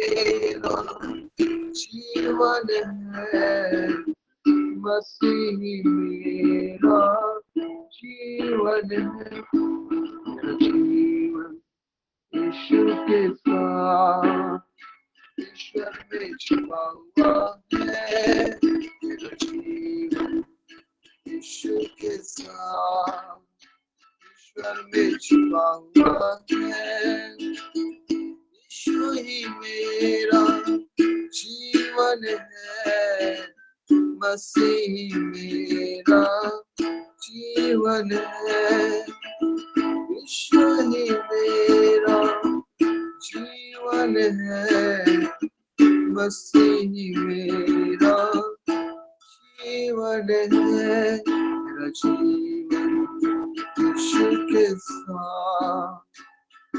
मेरा जीवन है, मसीह मेरा जीवन है। मेरा जीवन यीशु के साथ ईश्वर में छिपा हुआ है। मेरा जीवन यीशु के साथ ईश्वर में छिपा हुआ है। यीशु ही मेरा जीवन है, मसीह मेरा जीवन है। यीशु ही मेरा जीवन है, मसीह मेरा जीवन है। मेरा जीवन यीशु के साथ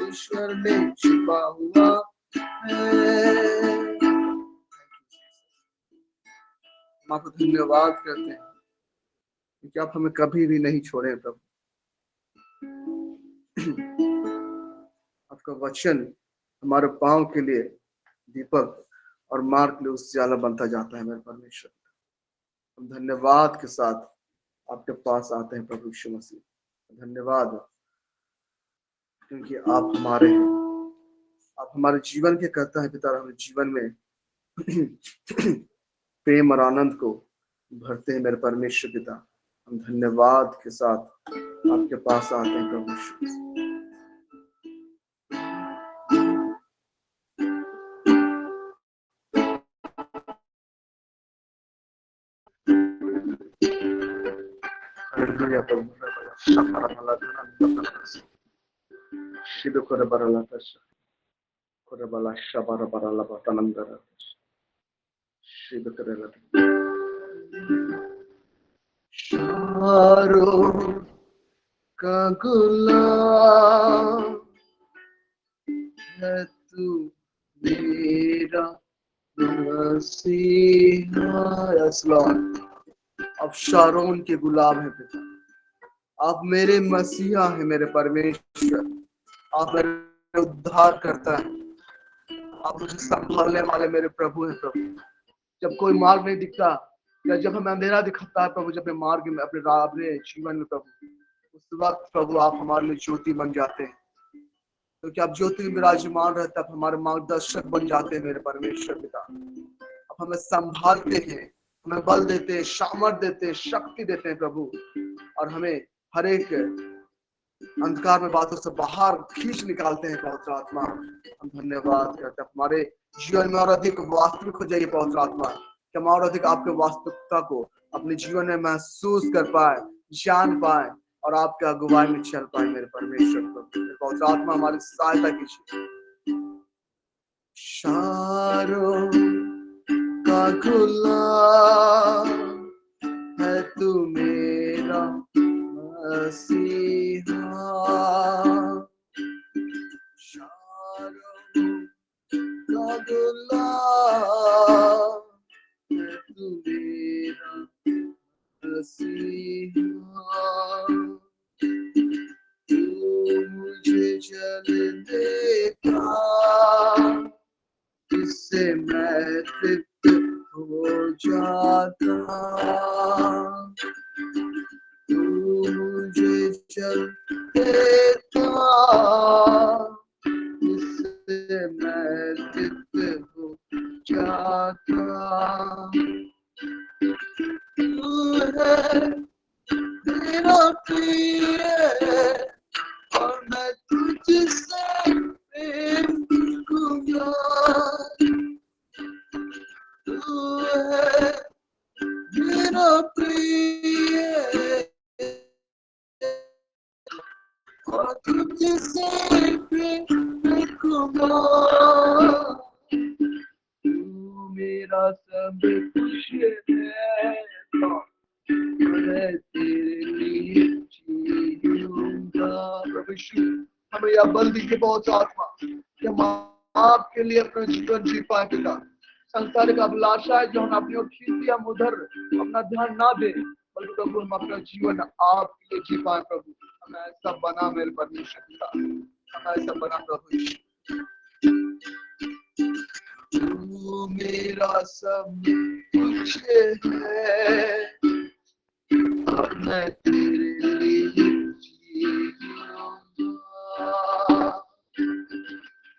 ईश्वर में छिपा हुआ है। हम आपको धन्यवाद करते हैं कि आप हमें कभी भी नहीं छोड़े प्रभु। आपका वचन हमारे पांव के लिए दीपक और मार्ग के लिए उजाला बनता जाता है। मेरे परमेश्वर, हम धन्यवाद के साथ आपके पास आते हैं प्रभु यीशु मसीह। धन्यवाद क्योंकि आप हमारे हैं, आप हमारे जीवन के करता है पिता। हमारे जीवन में प्रेम और आनंद को भरते हैं मेरे परमेश्वर पिता। हम धन्यवाद के साथ आपके पास आते हैं प्रभु यीशु मसीह। हालेलुया प्रभु। शिदो करे बरला तस करे बला शबारा बरला बतनंदर शिदो करे लत शारो का गुलाम है तू मेरा मसीहा। यस लॉर्ड, आप शारोन के गुलाब हैं पिता। आप मेरे मसीहा हैं मेरे परमेश्वर। आप मेरे उद्धार करता है। आप मुझे संभालने वाले मेरे प्रभु हैं प्रभु। जब कोई मार्ग नहीं दिखता या जब हमें अंधेरा दिखता है प्रभु, जब मैं मार्ग में अपने जीवन में प्रभु, उस वक्त प्रभु आप हमारे लिए ज्योति बन जाते हैं। क्योंकि आप ज्योति में विराजमान रहते, आप हमारे मार्गदर्शक बन जाते हैं मेरे परमेश्वर पिता। आप हमें संभालते हैं, हमें बल देते हैं, सामर्थ देते हैं, शक्ति देते हैं प्रभु, और हमें हर एक अंधकार में बातों से बाहर खींच निकालते हैं पवित्र आत्मा। हम धन्यवाद करते हैं। हमारे जीवन में और अधिक वास्तविक हो जाइए पवित्र आत्मा, कि हम और अधिक आपके वास्तविकता को अपने जीवन में महसूस कर पाए, जान पाए और आपके अगुवाई में चल पाए मेरे परमेश्वर। पवित्र आत्मा हमारी सहायता कीजिए। शारों का गुलाम है तू मेरा मसीहा। शारों का गुलाम है तू मेरा मसीहा। तू मुझे जलने का, इससे मैं तृप्त हो जाता। तू मुझे जल देता, इससे मैं तृप्त हो जाता। तू है मेरा प्रिय और मैं तुझसे प्रेम करूंगा। तू है मेरा प्रिय और तुझसे प्रेम करूंगा। तू मेरा सब कुछ है, मैं तेरे लिए जीऊंगा। प्रभु यीशु, हमें यह बल दीजिए बहुत आत्मा कि हम आपके लिए अपना जीवन जी पाए पिता। संसार का अभिलाषा है जो हम अपनी ओर खींचती, हम उधर अपना ध्यान ना दे, बल्कि प्रभु हम अपना जीवन आपके लिए जी पाए। प्रभु हमें ऐसा बना मेरे परमेश्वर पिता, हमें ऐसा बना प्रभु। सब कुछ है, अब मैं तेरे लिए जीऊंगा।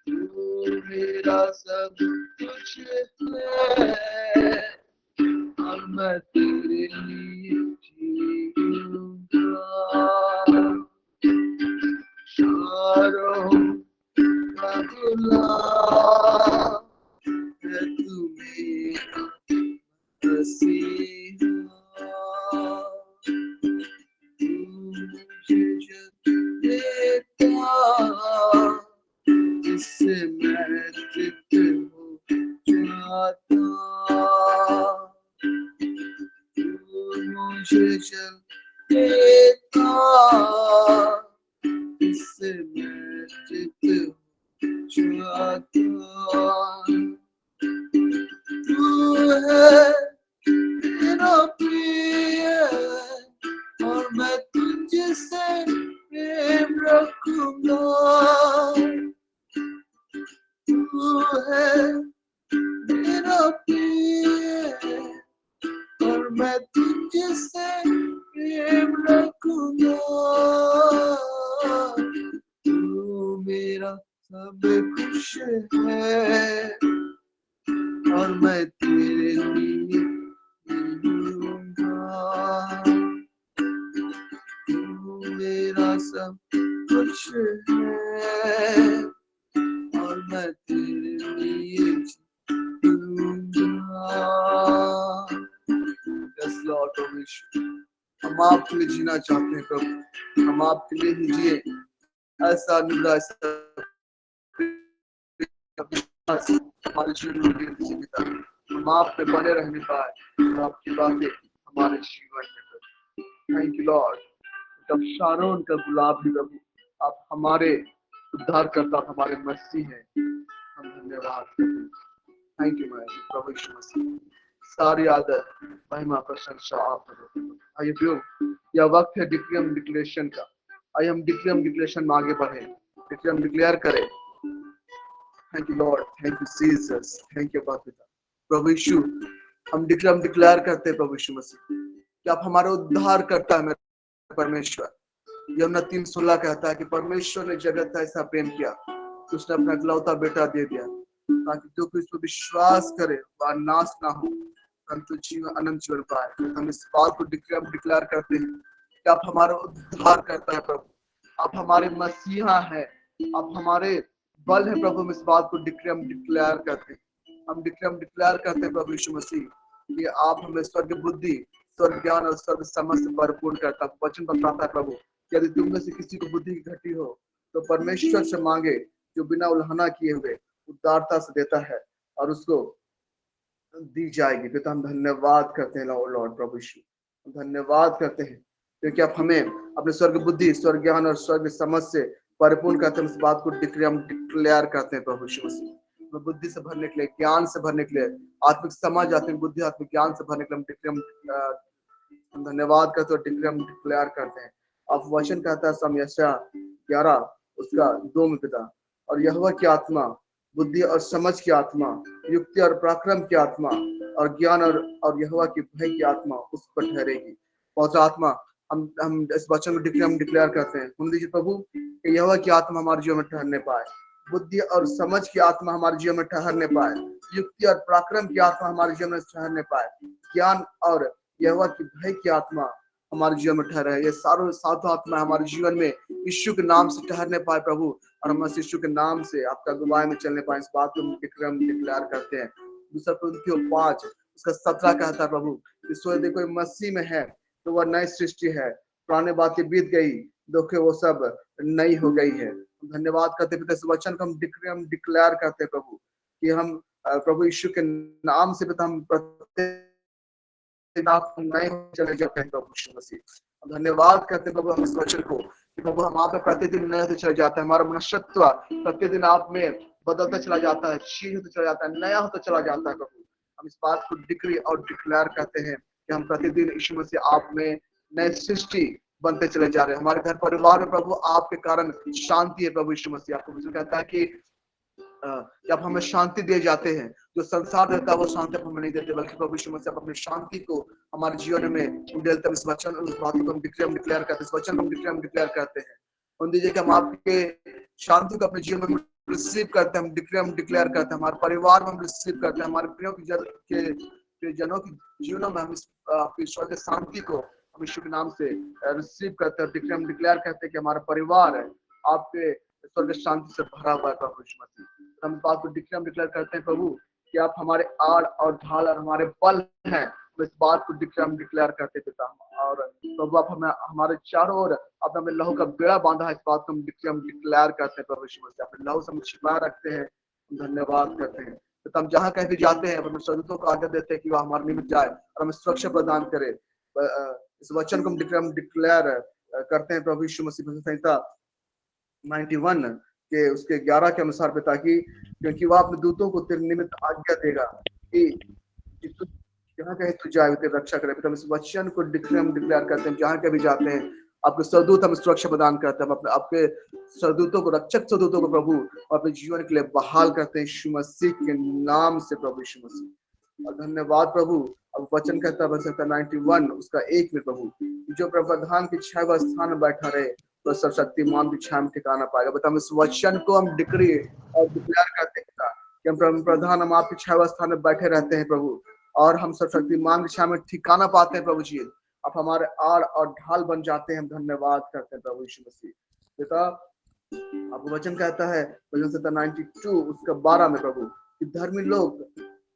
तू मेरा सब कुछ है, अब मैं तेरे लिए जीऊंगा। शारों का गुलाब है तू मेरा मसीहा, तू मुझे जब देता इससे मैं तृप्त हो जाता। तू मुझे जब देता इससे मैं तृप्त हो जाता। तू है मेरा प्रिय और मैं तुझसे प्रेम रखूंगा। तू है मेरा प्रिय और मैं तुझसे प्रेम रखूंगा। तू मेरा सब कुछ है और मैं तेरे लिए जीऊंगा। तू मेरा सब कुछ है और मैं तेरे लिए जीऊंगा। यस लॉर्ड प्रभु यीशु, हम आपके लिए जीना चाहते हैं प्रभु, हम आपके लिए ही जिए। ऐसा निंदा, ऐसा हमारे जीवन में दीजिए पिता, हम आप पे बने रहने पाए और आपकी बातें हमारे जीवन में। Thank you Lord. जब शारोन का गुलाब भी प्रभु, आप हमारे उद्धार करता, हमारे मसीह हैं, हम धन्यवाद करते हैं। थैंक यू प्रभु यीशु मसीह। सारी आदर महिमा प्रशंसा आप आइए प्रियो, यह वक्त है डिक्लेम डिक्लेरेशन का। आइए हम डिक्लेम डिक्लेरेशन में आगे बढ़े, डिक्लेम डिक्लेयर करें। Thank you Lord, thank you Jesus, thank you पिता। प्रभु यीशु, हम डिक्लेयर करते हैं प्रभु यीशु मसीह कि आप हमारे उद्धार करता है मेरे परमेश्वर। यूहन्ना 3:16 कहता है कि परमेश्वर ने जगत ऐसा प्रेम किया कि उसने अपना इकलौता बेटा दे दिया ताकि जो कोई इस पर विश्वास करे वह नाश ना हो परंतु जीवन अनंत जीवन पाए। हम इस बात को डिक्लेयर करते हैं कि आप हमारा उद्धार करता है प्रभु, आप हमारे मसीहा है, आप हमारे बल है प्रभु। हम इस बात को डिक्लेयर करते हैं, हम डिक्लेयर करते हैं प्रभु यीशु मसीह कि आप हमें स्वर्ग बुद्धि, स्वर्ग ज्ञान और स्वर्ग समझ से भरपूर करता। वचन बताता है प्रभु, यदि तुम में से किसी को बुद्धि की घटी हो तो परमेश्वर से मांगे जो बिना उल्लंघना किए हुए उदारता से देता है और उसको दी जाएगी। पिता हम धन्यवाद करते हैं लॉर्ड प्रभु यीशु, धन्यवाद करते हैं क्योंकि आप हमें अपने स्वर्ग बुद्धि, स्वर्ग ज्ञान और स्वर्ग समझ से परिपूर्ण करते हैं। इस बात को डिक्लेयर करते हैं प्रभु यीशु मसीह। बुद्धि से भरने के लिए, ज्ञान से भरने के लिए, आत्मिक समझ, आत्मिक बुद्धि, आत्मिक ज्ञान से भरने के लिए हम धन्यवाद करते हैं, डिक्लेयर करते हैं। अब वचन कहता है सम यशायाह 11 उसका 2 में पिता, और यहोवा की आत्मा बुद्धि और समझ की आत्मा, युक्ति और पराक्रम की आत्मा और ज्ञान और यहोवा की भय की आत्मा उस पर ठहरेगी। पहुंचा आत्मा हम इस वचन में डिक्लेयर करते हैं। सुन लीजिए प्रभु कि यहोवा की आत्मा हमारे जीवन में ठहरने पाए, बुद्धि और समझ की आत्मा हमारे जीवन में ठहरने पाए, युक्ति और पराक्रम की आत्मा हमारे जीवन में ठहरने पाए, ज्ञान और यहोवा की भय की आत्मा हमारे जीवन में ठहरे। ये सातों आत्मा हमारे जीवन में यीशु के नाम से ठहरने पाए प्रभु, और हम यीशु के नाम से आपका गुवाही में चलने पाए। इस बात को डिक्लेयर करते हैं। दूसरा कुरिन्थियों 5 उसका 17 कहता है प्रभु कि सो यदि कोई मसीह में है तो वह नई सृष्टि है, पुरानी बातें बीत गई, देखो वो सब नई हो गई है। धन्यवाद करते पिता, इस वचन को हम डिक्लेयर करते प्रभु कि हम प्रभु यीशु के नाम से पिता हम नए चले जाते हैं प्रभु यीशु मसीह। धन्यवाद करते प्रभु हम इस वचन को कि प्रभु हम आप में प्रतिदिन नए होते चले जाते हैं। हमारा मनुष्यत्व प्रतिदिन आप में बदलता चला जाता है, चीज होता चला जाता है, नया होता चला जाता है प्रभु। हम इस बात को डिक्री और डिक्लेयर करते हैं कि हम प्रतिदिन यीशु मसीह आप में नए सृष्टि बनते चले जा रहे हैं। हमारे घर परिवार में प्रभु आपके कारण शांति है प्रभु यीशु मसीह। आपको कहता है कि आप हमें शांति दिए जाते हैं जो संसार देता है वो शांति आप हमें नहीं देते, बल्कि प्रभु यीशु मसीह आप अपनी शांति को हमारे जीवन में उंडेलते हैं। इस वचन, उस बात को हम डिक्लेयर करते हैं, इस वचन को हम डिक्लेयर करते हैं। उन दीजिए कि हम आपके शांति को अपने जीवन में रिसीव करते हैं, हम डिक्लेयर करते हैं, हमारे परिवार में हम रिसीव करते हैं, हमारे प्रियो के जनों के जीवनों में हम आपकी ईश्वर के शांति को हम यीशु के नाम से रिसीव करते हैं। हम डिक्लेयर करते हैं कि हमारा परिवार है आपके ईश्वर के शांति से भरा हुआ है प्रभु यीशु मसीह। हम बात को डिक्लेयर करते हैं प्रभु कि आप हमारे आड़ और ढाल और हमारे बल हैं, इस बात को डिक्लेयर करते पिता। और प्रभु आप हमें हमारे चारों ओर आपने हमें लहू का बेड़ा बांधा है, इस बात को हम डिक्लेयर करते हैं प्रभु यीशु मसीह। अपने लहू से हम छिपा रखते हैं, धन्यवाद करते हैं। तो हम जहाँ कहीं भी जाते हैं अपने स्वर्गदूतों को आज्ञा देते हैं कि वह हमारे निमित्त जाए और हमें सुरक्षा प्रदान करे। इस वचन को हम डिक्लेयर करते हैं प्रभु यीशु मसीह। संहिता 91 के उसके 11 के अनुसार पिता की, क्योंकि वह अपने दूतों को तेरे निमित्त आज्ञा देगा कि तू जहाँ कहीं तू जाए तेरी रक्षा करे। पिता हम इस वचन को डिक्लेयर करते हैं, जहाँ कहीं भी जाते हैं आपके सरदूत हम सुरक्षा प्रदान करते हैं। हम अपने आपके सरदूतों को, रक्षक सरदूतों को प्रभु अपने जीवन के लिए बहाल करते हैं यीशु मसीह के नाम से प्रभु यीशु मसीह। और धन्यवाद प्रभु। अब वचन कहता है 91 उसका 1 में प्रभु, जो प्रधान की छाया स्थान में बैठा रहे तो सर्वशक्तिमान की छाया में ठिकाना पाएगा। बता हम इस वचन को हम डिक्री और डिक्लेयर करते हैं कि हम प्रधान हम आपकी छाया स्थान में बैठे रहते हैं प्रभु, और हम सर्वशक्तिमान की छाया में ठिकाना पाते हैं प्रभु जी। आप हमारे आड़ और ढाल बन जाते हैं, हम धन्यवाद करते हैं प्रभु यीशु मसीह। बेटा आपको वचन कहता है वचन संहिता 92 उसका 12 में प्रभु कि धर्मी लोग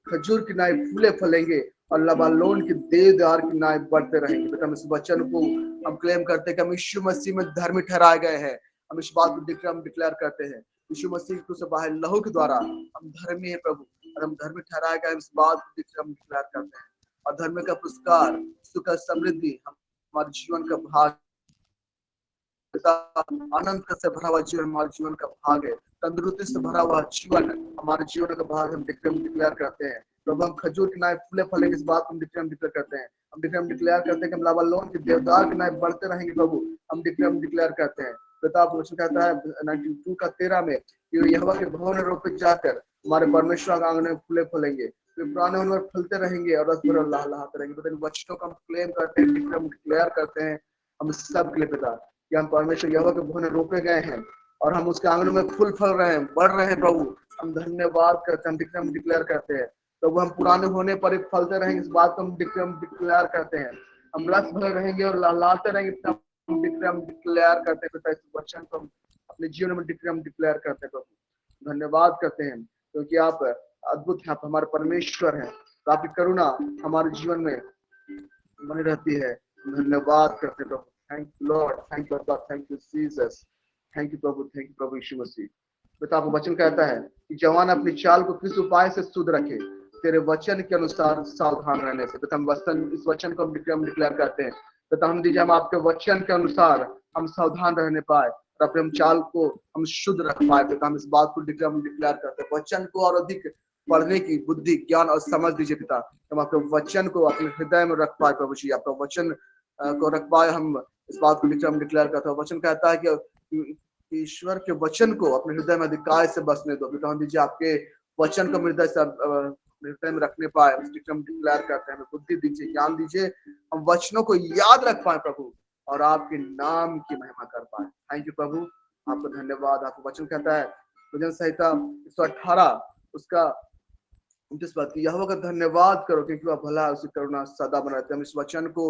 खजूर की नाई फूले फलेंगे और लबालोन के देवदार की नाई बढ़ते रहेंगे। बेटा हम इस वचन को हम क्लेम करते हैं कि हम यीशु मसीह में धर्मी ठहराए गए हैं। हम इस बात को डिक्लेयर करते हैं यीशु मसीह को से बाहर लहू के द्वारा हम धर्मी है प्रभु, और हम धर्मी ठहराए गए। इस बात को हम डिक्लेयर करते हैं, और धर्म का पुरस्कार सुख समृद्धि हमारे जीवन का भाग, आनंद से भरा हुआ जीवन हमारे जीवन का भाग है। तंदुरुस्ती से भरा हुआ जीवन हमारे जीवन का भाग हम डिक्लेयर करते हैं। प्रभु हम खजूर की नाई फूले फलेंगे, इस बात को हम डिक्लेयर करते हैं। हम डिक्लेयर करते हैं कि हम लबालोन के देवदार की नाई बढ़ते रहेंगे प्रभु, हम डिक्लेयर करते हैं। प्रताप वचन कहता है 92 का 13 में कि यहोवा के भवन रोपे जाकर हमारे परमेश्वर का आंगन में फूले फलेंगे, पुराने उनमें फलते रहेंगे और रस भर लहलहाते रहेंगे। पता वचनों को हम क्लेम करते हैं, डिक्लेयर करते हैं हम सब के लिए पिता कि हम परमेश्वर यहोवा के भवन रोपे गए हैं और हम उसके आंगन में फूल फल रहे हैं, बढ़ रहे हैं प्रभु। हम धन्यवाद करते हैं, हम डिक्लेयर करते हैं प्रभु हम पुराने होने पर ही फलते रहेंगे, इस बात को हम डिक्लेयर करते हैं। हम रस भरे रहेंगे और लहलहाते रहेंगे, हम डिक्लेयर करते हैं पिता। इस वचन को हम अपने जीवन में डिक्लेयर करते हैं प्रभु। धन्यवाद करते हैं क्योंकि आप अद्भुत हैं, आप हमारे परमेश्वर हैं, तो आपकी करुणा हमारे जीवन में बनी रहती है। धन्यवाद करते हैं प्रभु। Thank you Lord, thank you God, thank you Jesus, thank you प्रभु यीशु मसीह। पिता आपका वचन कहता है कि जवान अपनी चाल को किस उपाय से शुद्ध रखे, तेरे वचन के अनुसार सावधान रहने से। पिता हम इस वचन को हम डिक्लेयर करते हैं। पिता हम दीजिए हम आपके वचन के अनुसार हम सावधान रहने पाए और अपने चाल को हम शुद्ध रख पाए। पिता हम इस बात को डिक्लेयर करते हैं। वचन को और अधिक पढ़ने की बुद्धि, ज्ञान और समझ दीजिए पिता, हम आपके वचन को अपने हृदय में रख पाए प्रभु जी। आपका वचन को रख पाए, हम इस बात को डिक्लेयर करते हैं। वचन कहता है कि ईश्वर के वचन को अपने हृदय में अधिकार से बसने दो। पिता हम दीजिए आपके वचन को हृदय में रखने पाए, हम डिक्लेयर करते हैं। हमें बुद्धि दीजिए, ज्ञान दीजिए, हम वचनों को याद रख पाए प्रभु और आपके नाम की महिमा कर पाए। थैंक यू प्रभु, आपको धन्यवाद। आपको वचन कहता है भजन संहिता 118 उसका 29 बात की यहोवा का धन्यवाद करो क्योंकि वह भला है, उसकी करुणा सदा बना रहती है। हम इस वचन को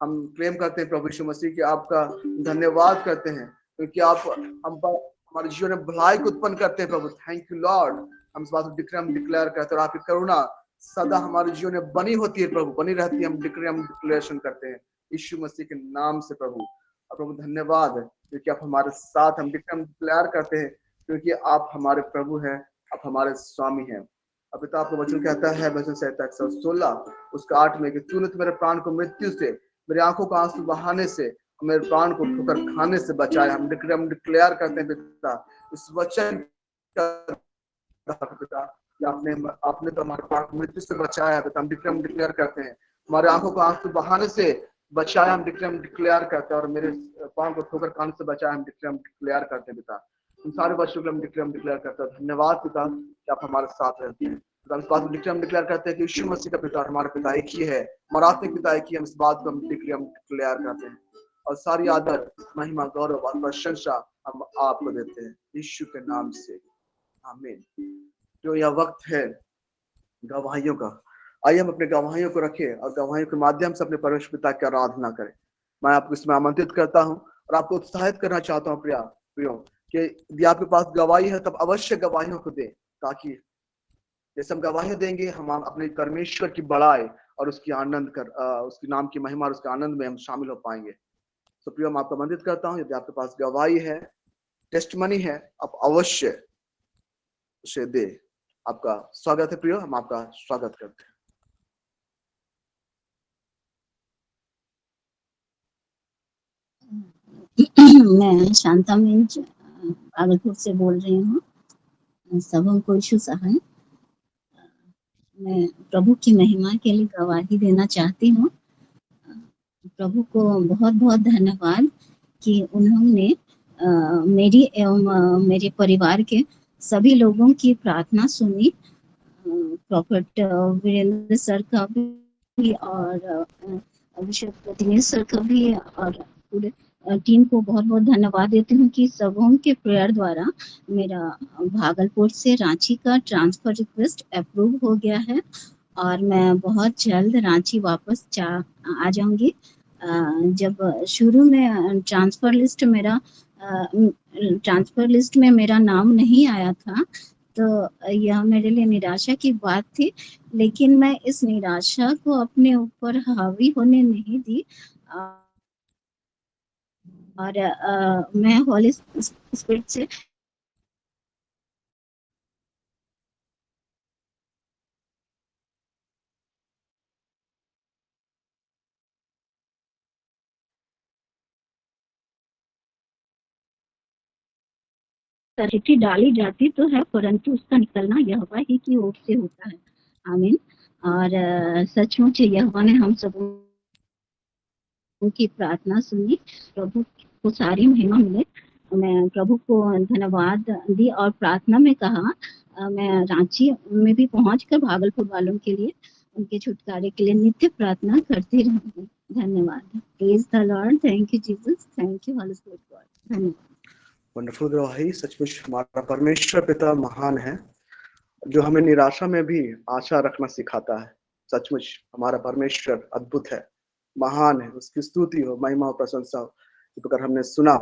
हम क्लेम करते हैं प्रभु यीशु मसीह की आपका धन्यवाद करते हैं क्योंकि आप हम हमारे जीवन में भलाई को उत्पन्न करते हैं प्रभु। थैंक यू लॉर्ड, हम इस बात को डिक्लेयर करते हैं और आपकी करुणा सदा हमारे जीवन में बनी होती है प्रभु, बनी रहती है। हम डिक्लेरेशन करते हैं यीशु मसीह के नाम से प्रभु। प्रभु धन्यवाद क्योंकि आप हमारे साथ, हम डिक्लेयर करते हैं क्योंकि आप हमारे प्रभु हैं, आप हमारे स्वामी हैं। अब पिता आपको वचन कहता है भजन संहिता 116 उसका 8 में कि तूने तो मेरे प्राण को मृत्यु से, मेरी आंखों का आंसू बहाने से, मेरे प्राण को ठोकर खाने से बचाया। हम डिक्लेयर करते हैं पिता इस वचन का पिता कि आपने तो हमारे प्राण को मृत्यु से बचाया है। हम डिक्लेयर करते हैं हमारे आंखों का आंसू बहाने से बचाया। हम डिक्लेयर करते हैं और मेरे प्राण को ठोकर खाने से बचाया। हम डिक्लेयर करते हैं पिता। हम सारे वचनों को हम डिक्लेयर करते हैं। धन्यवाद पिता कि आप हमारे साथ रहते हैं। हम इस बात को डिक्लेयर करते हैं कि यीशु मसीह का पिता हमारा पिता एक ही है, हमारा आत्मिक पिता एक ही है। हम इस बात को हम डिक्लेयर करते हैं और सारी आदर, महिमा, गौरव और प्रशंसा हम आपको देते हैं यीशु के नाम से, आमीन। जो यह वक्त है गवाहियों का, आइए हम अपने गवाहियों को रखें और गवाहियों के माध्यम से अपने परमेश्वर पिता की आराधना करें। मैं आपको इसमें आमंत्रित करता हूं और आपको उत्साहित करना चाहता हूं प्रियो कि यदि आपके पास गवाही है तब अवश्य गवाहियों को दें, ताकि जैसे हम गवाही देंगे हम अपने परमेश्वर की बड़ाई और उसकी आनंद कर उसके नाम की महिमा और उसके आनंद में हम शामिल हो पाएंगे। तो प्रियो, मैं आपको आमंत्रित करता हूं, यदि आपके पास गवाही है, टेस्टमनी है, आप अवश्य उसे दे। आपका स्वागत है प्रियो, हम आपका स्वागत करते हैं। मैं शांता मिंज भागलपुर से बोल रही हूँ। सबों को यीशु सहाय। मैं प्रभु की महिमा के लिए गवाही देना चाहती हूँ। प्रभु को बहुत बहुत धन्यवाद कि उन्होंने मेरी एवं मेरे परिवार के सभी लोगों की प्रार्थना सुनी। प्रॉफेट वीरेंद्र सर का भी और अभिषेक दिनेश सर का भी और पूरे टीम को बहुत बहुत धन्यवाद देती हूँ कि सबों के प्रेयर द्वारा मेरा भागलपुर से रांची का ट्रांसफर रिक्वेस्ट अप्रूव हो गया है और मैं बहुत जल्द रांची वापस आ जाऊंगी। जब शुरू में ट्रांसफर लिस्ट में मेरा नाम नहीं आया था तो यह मेरे लिए निराशा की बात थी, लेकिन मैं इस निराशा को अपने ऊपर हावी होने नहीं दी और मैं हॉली स्पिरिट से चिट्ठी डाली जाती तो है, परंतु उसका निकलना यहोवा ही की ओर से होता है। आमीन। और सचमुच यहोवा ने हम सब की प्रार्थना सुनी। प्रभु को सारी महिमा मिले। मैं प्रभु को धन्यवाद दी और प्रार्थना में कहा मैं रांची में भी पहुंचकर भागलपुर वालों के लिए, उनके छुटकारे के लिए नित्य प्रार्थना करती रहूंगी। धन्यवाद। Praise the Lord. Thank you Jesus. Thank you Holi spirit God. धन्यवाद। वंडरफुल गवाही। सचमुच हमारा परमेश्वर पिता महान है, जो हमें निराशा में भी आशा रखना सिखाता है। सचमुच हमारा परमेश्वर अद्भुत है, महान है। उसकी स्तुति हो, महिमा हो, प्रशंसा हो। इस प्रकार हमने सुना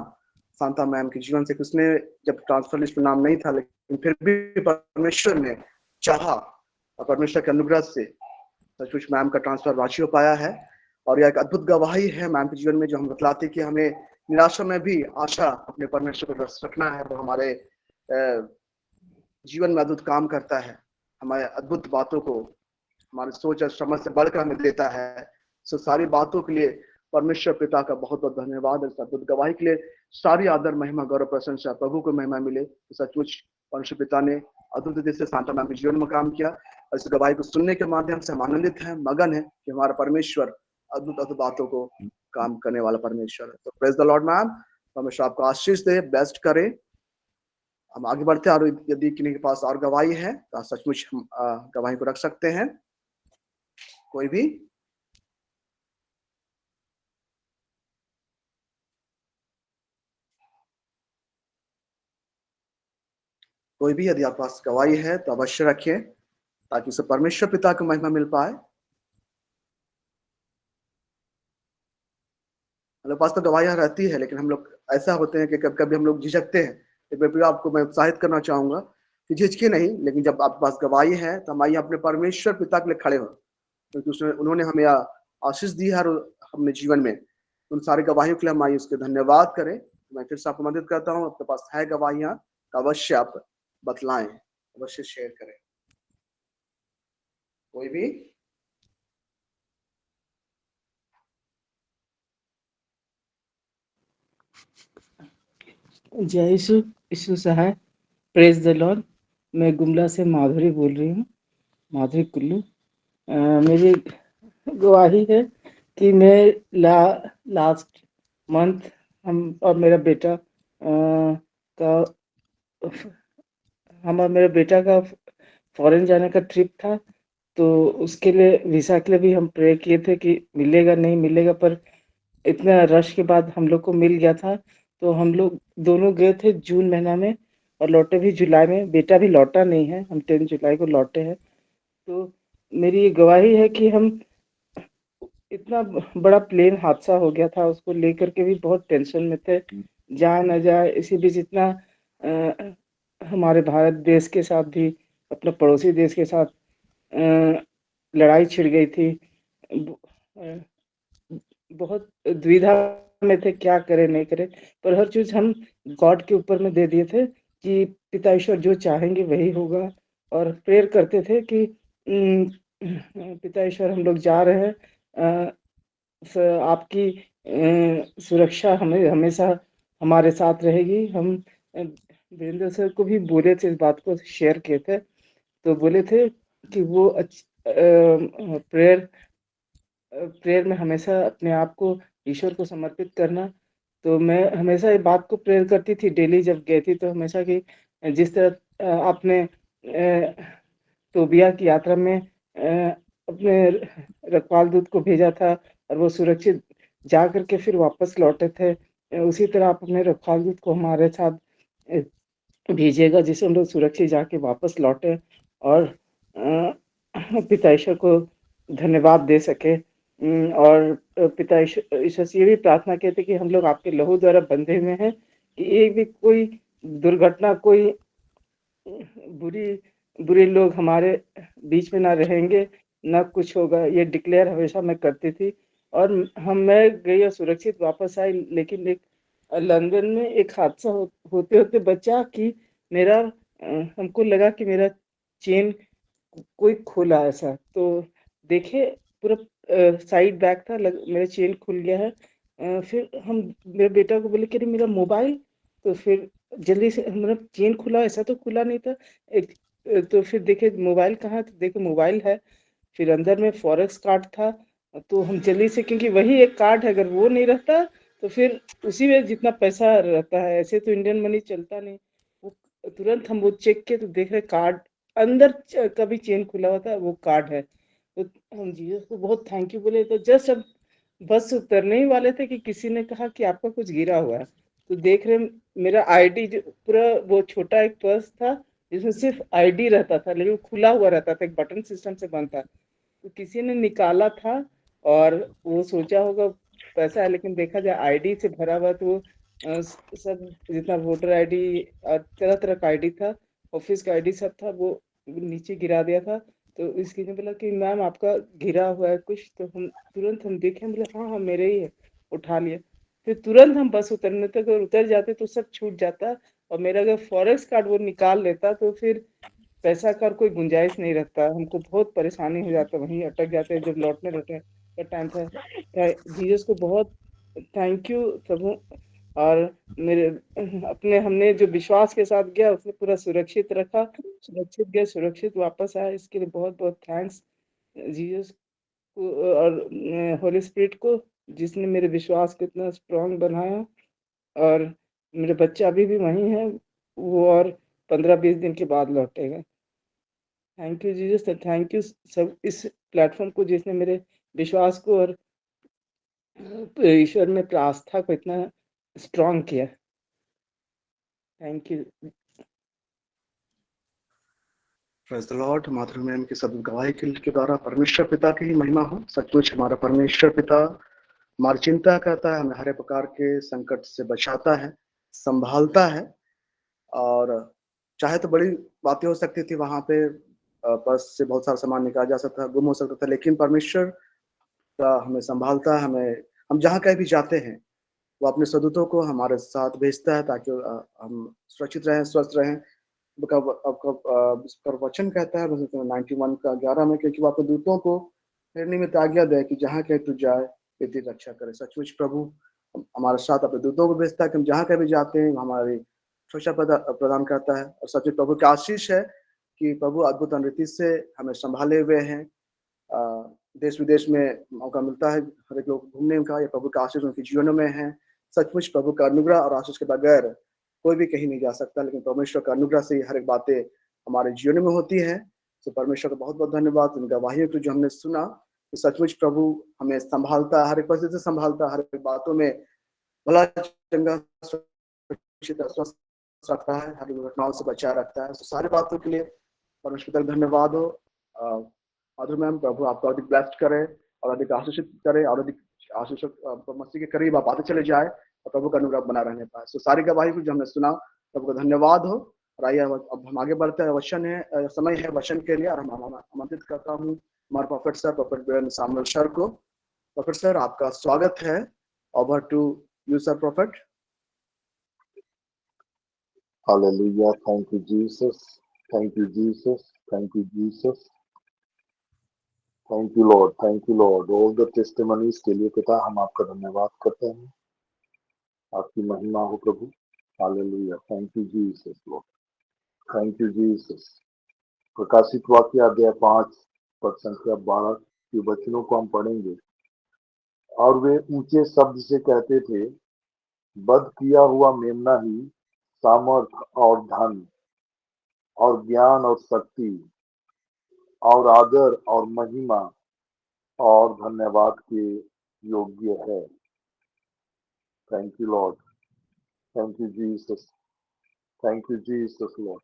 शांता मैम के जीवन से कि उसने जब ट्रांसफर लिस्ट में नाम नहीं था, लेकिन फिर भी परमेश्वर ने चाहा और परमेश्वर के अनुग्रह से सचमुच मैम का ट्रांसफर रांची हो पाया है। और यह एक अद्भुत गवाही है मैम के जीवन में, जो हम बतलाते कि हमें निराशा में भी आशा अपने परमेश्वर पर रखना है। वो हमारे जीवन में अद्भुत काम करता है, हमारे अद्भुत बातों को हमारी सोच और समझ से बढ़कर हमें देता है। सो सारी बातों के लिए परमेश्वर पिता का बहुत बहुत धन्यवाद। इस अद्भुत गवाही के लिए सारी आदर, महिमा, गौरव, प्रशंसा प्रभु को महिमा मिले। सचमुच परमेश्वर पिता ने अद्भुत रीति से शांता मैम के जीवन में काम किया और इस गवाही को सुनने के माध्यम से हम आनंदित हैं, मगन है कि हमारा परमेश्वर अद्भुत अद्भुत बातों को काम करने वाला परमेश्वर है। तो प्रेज द लॉर्ड मैम, परमेश्वर आपको आशीष दे, बेस्ट करे। हम आगे बढ़ते हैं और यदि किसी के पास और गवाही है तो सचमुच हम गवाही को रख सकते हैं। कोई भी? कोई भी यदि आपके पास गवाही है तो अवश्य रखिए, ताकि उसे परमेश्वर पिता को महिमा मिल पाए। हमारे पास तो गवाहियां रहती है, लेकिन हम लोग ऐसा होते हैं कि कभी कभी हम लोग झिझकते हैं। एक बार आपको मैं उत्साहित करना चाहूंगा कि झिझके नहीं, लेकिन जब आपके पास गवाही है तो हम आइए अपने परमेश्वर पिता के लिए खड़े हो, क्योंकि उन्होंने हमें आशीष दी है अपने जीवन में। उन सारी गवाहियों के लिए हम आइए उसके धन्यवाद करें। मैं फिर से आपको मदद करता हूँ, आपके पास है गवाहियां तो अवश्य आप बतलाएं, अवश्य शेयर करें। कोई भी? जय यीशु, यीशु सहाय। Praise the Lord. मैं गुमला से माधुरी बोल रही हूँ, माधुरी कुल्लू। मेरी गवाही है कि मैं लास्ट मंथ हम और मेरा बेटा का हम और मेरे बेटा का फॉरेन जाने का ट्रिप था, तो उसके लिए वीज़ा के लिए भी हम प्रे किए थे कि मिलेगा नहीं मिलेगा, पर इतना रश के बाद हम लोग को मिल गया था। तो हम लोग दोनों गए थे जून महीना में और लौटे भी जुलाई में। बेटा भी लौटा नहीं है, हम 10 जुलाई को लौटे हैं। तो मेरी ये गवाही है कि हम इतना बड़ा प्लेन हादसा हो गया था, उसको लेकर के भी बहुत टेंशन में थे, जाए ना जाए। इसी बीच इतना हमारे भारत देश के साथ भी अपने पड़ोसी देश के साथ लड़ाई छिड़ गई थी। बहुत दुविधा में थे, क्या करें नहीं करें, पर हर चीज हम गॉड के ऊपर में दे दिए थे कि पिता ईश्वर जो चाहेंगे वही होगा। और प्रेयर करते थे कि पिता वीर हम लोग जा रहे हैं, आपकी सुरक्षा हमें हमेशा हमारे साथ रहेगी। हम वीरेंद्र सर को भी बोले थे, इस बात को शेयर किए थे, तो बोले थे कि वो प्रेयर प्रेयर में हमेशा अपने आप को ईश्वर को समर्पित करना। तो मैं हमेशा ये बात को प्रेयर करती थी डेली, जब गई थी तो हमेशा कि जिस तरह आपने तोबिया की यात्रा में अपने रखवाल दूत को भेजा था और वो सुरक्षित जा करके फिर वापस लौटे थे, उसी तरह आप अपने रखवाल दूत को हमारे साथ भेजिएगा, जिससे हम लोग सुरक्षित जाके वापस लौटे और पिता ईश्वर को धन्यवाद दे सके। और पिता ईश्वर से ये भी प्रार्थना कहते कि हम लोग आपके लहू द्वारा बंधे हुए हैं, कि एक भी कोई दुर्घटना, कोई बुरे लोग हमारे बीच में ना रहेंगे, ना कुछ होगा। ये डिक्लेयर हमेशा मैं करती थी। और मैं गई और सुरक्षित वापस आई, लेकिन एक लंदन में एक हादसा होते होते बचा कि मेरा हमको लगा कि मेरा चेन कोई खोला ऐसा, तो देखे पूरा साइड बैग था, मेरा चेन खुल गया है। फिर हम मेरे बेटा को बोले कि अरे मेरा मोबाइल, तो फिर जल्दी से मतलब चेन खुला, ऐसा तो खुला नहीं था। एक तो फिर देखे मोबाइल कहाँ है, तो देखे मोबाइल है, फिर अंदर में फॉरेक्स कार्ड था। तो हम जल्दी से, क्योंकि वही एक कार्ड है, अगर वो नहीं रहता तो फिर उसी में जितना पैसा रहता है, ऐसे तो इंडियन मनी चलता नहीं। वो तुरंत हम वो चेक किए तो देख रहे कार्ड अंदर का भी चेन खुला हुआ था, वो कार्ड है। तो हम जीसस को बहुत थैंक यू बोले। तो जस्ट अब बस उतरने ही वाले थे कि किसी ने कहा कि आपका कुछ गिरा हुआ है। तो देख रहे मेरा आईडी जो पूरा वो छोटा एक पर्स था जिसमें सिर्फ आईडी रहता था, लेकिन वो खुला हुआ रहता था, एक बटन सिस्टम से बंद था। तो किसी ने निकाला था और वो सोचा होगा पैसा है, लेकिन देखा जाए आईडी से भरा हुआ, तो वो सब जितना वोटर आईडी और तरह तरह का आईडी था, ऑफिस का आईडी सब था, वो नीचे गिरा दिया था। तो इसकी ने बोला कि मैम आपका गिरा हुआ है कुछ, तो हम तुरंत हम देखे, बोले हाँ हाँ मेरे ही है, उठा लिया। फिर तुरंत हम बस उतरने तक, अगर उतर जाते तो सब छूट जाता, और मेरा अगर फॉरेक्स कार्ड वो निकाल लेता तो फिर पैसा का कोई गुंजाइश नहीं रहता, हमको बहुत परेशानी हो जाता, वहीं अटक जाते जब लौटने लौटने का टाइम था। जीसस को बहुत थैंक यू प्रभु। और मेरे अपने हमने जो विश्वास के साथ गया उसने पूरा सुरक्षित रखा, सुरक्षित गया सुरक्षित वापस आया, इसके लिए बहुत बहुत थैंक्स जीसस को और होली स्पिरिट को, जिसने मेरे विश्वास को इतना स्ट्रांग बनाया। और मेरे बच्चे अभी भी वहीं है, वो और 15-20 दिन के बाद लौटेगा। Thank you Jesus, thank you सब इस प्लेटफॉर्म को जिसने मेरे विश्वास को और ईश्वर में आस्था को इतना स्ट्रांग किया। Thank you. Praise the Lord. मातृ मैम की सब गवाही के द्वारा परमेश्वर पिता की ही महिमा हो। सचमुच हमारा परमेश्वर पिता हमारी चिंता करता है, हमें हर प्रकार के संकट से बचाता है, संभालता है। और चाहे तो बड़ी बातें हो सकती थी वहाँ पे, पर्स से बहुत सारा सामान निकाला जा सकता था, गुम हो सकता था, लेकिन परमेश्वर हमें संभालता है। हमें हम जहाँ कहीं भी जाते हैं, वो अपने स्वदूतों को हमारे साथ भेजता है ताकि हम सुरक्षित रहें, स्वस्थ रहें। उसका वचन कहता है 91 का 11 में, क्योंकि वो अपने दूतों को मेरे निमित्त आज्ञा दे कि जहाँ कहीं तू जाए तेरी रक्षा करे। सचमुच प्रभु हमारे साथ अपने दूतों को भेजता है कि हम जहाँ कहीं भी जाते हैं हमारी सुरक्षा प्रदान करता है। और सचमुच प्रभु की आशीष है कि प्रभु अद्भुत रीति से हमें संभाले हुए हैं। देश विदेश में मौका मिलता है हर एक लोग घूमने का, ये प्रभु का आशीष उनके जीवनों में है। सचमुच प्रभु का अनुग्रह और आशीष के बगैर कोई भी कहीं नहीं जा सकता, लेकिन परमेश्वर का अनुग्रह से हर एक बातें हमारे जीवन में होती हैं। तो परमेश्वर का बहुत बहुत धन्यवाद उन गवाहियों को जो हमने सुना कि सचमुच प्रभु हमें संभालता है, हर एक परिस्थिति से संभालता है, हर एक बातों में भला चंगा सुरक्षित स्वस्थ रखता है, हर घटनाओं से बचा रखता है। तो सारी बातों के लिए परमेश्वर का धन्यवाद हो। माधुर मैम, प्रभु आपको अधिक ब्लेस्ड करे और अधिक आशीषित करे और अधिक आशीषित मसीह के करीब आप आते चले जाए और प्रभु का अनुग्रह बना रहने पाए। तो सारी गवाही को जो हमने सुना, प्रभु का धन्यवाद हो। और आइए अब हम आगे बढ़ते हैं। वचन है, समय है वचन के लिए, और हम आमंत्रित करता हूँ हमारे prophet sir, prophet Brain Samuel sir को। प्रोफेट सर, आपका स्वागत है। Over to you sir, prophet. Hallelujah. Thank you, Jesus. Thank you, Jesus. Thank you, Jesus. Thank you, Lord. Thank you, Lord. All the testimonies के लिए पिता हम आपका धन्यवाद करते हैं। आपकी महिमा हो प्रभु। Hallelujah. Thank you, Jesus, Lord. Thank you, Jesus. प्रकाशित वाक्य अध्याय 5 पद संख्या 12 के वचनों को हम पढ़ेंगे। और वे ऊंचे शब्द से कहते थे, वध किया हुआ मेमना ही सामर्थ और धन और ज्ञान और शक्ति और आदर और महिमा और धन्यवाद के योग्य है। Thank you Lord, thank you Jesus, thank you Jesus Lord.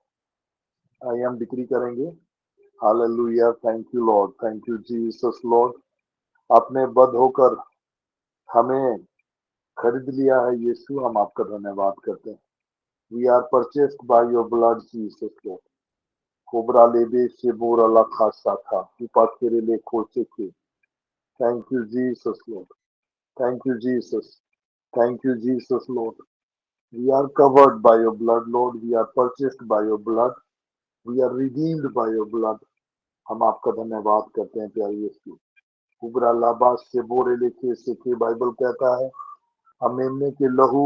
आइए हम डिक्री करेंगे। Hallelujah, thank you Lord, thank you Jesus Lord. आपने बद्ध होकर हमें खरीद लिया है यीशु, हम आपका धन्यवाद करते हैं। We are purchased by your blood Jesus Lord. कोबरा लेबे से बोरा ला खासा था ऊपर तेरे ले खोचे के। Thank you Jesus Lord, thank you Jesus, thank you Jesus Lord. We are covered by your blood Lord, we are purchased by your blood, we are redeemed by your blood. हम आपका धन्यवाद करते हैं प्यारे यीशु। उबरा लाबास से बोरे लिखे से के बाइबल कहता है हम मेमने के लहू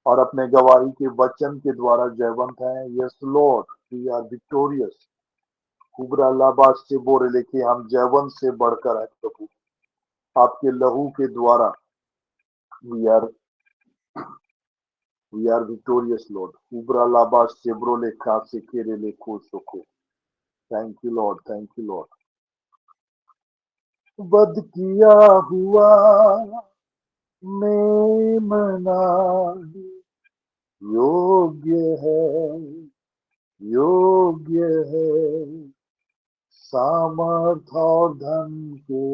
और अपने गवाही के वचन के द्वारा जयवंत हैं। Yes Lord, we are victorious. उबरा लाबास से बोरे लिखे हम जयवंत से बढ़कर हैं प्रभु। आपके लहू के द्वारा we are victorious Lord. Ubra labas sebro le khase kere le kosoko. Thank you Lord, thank you Lord. वध किया हुआ मेमना योग्य है सामर्थ और धन के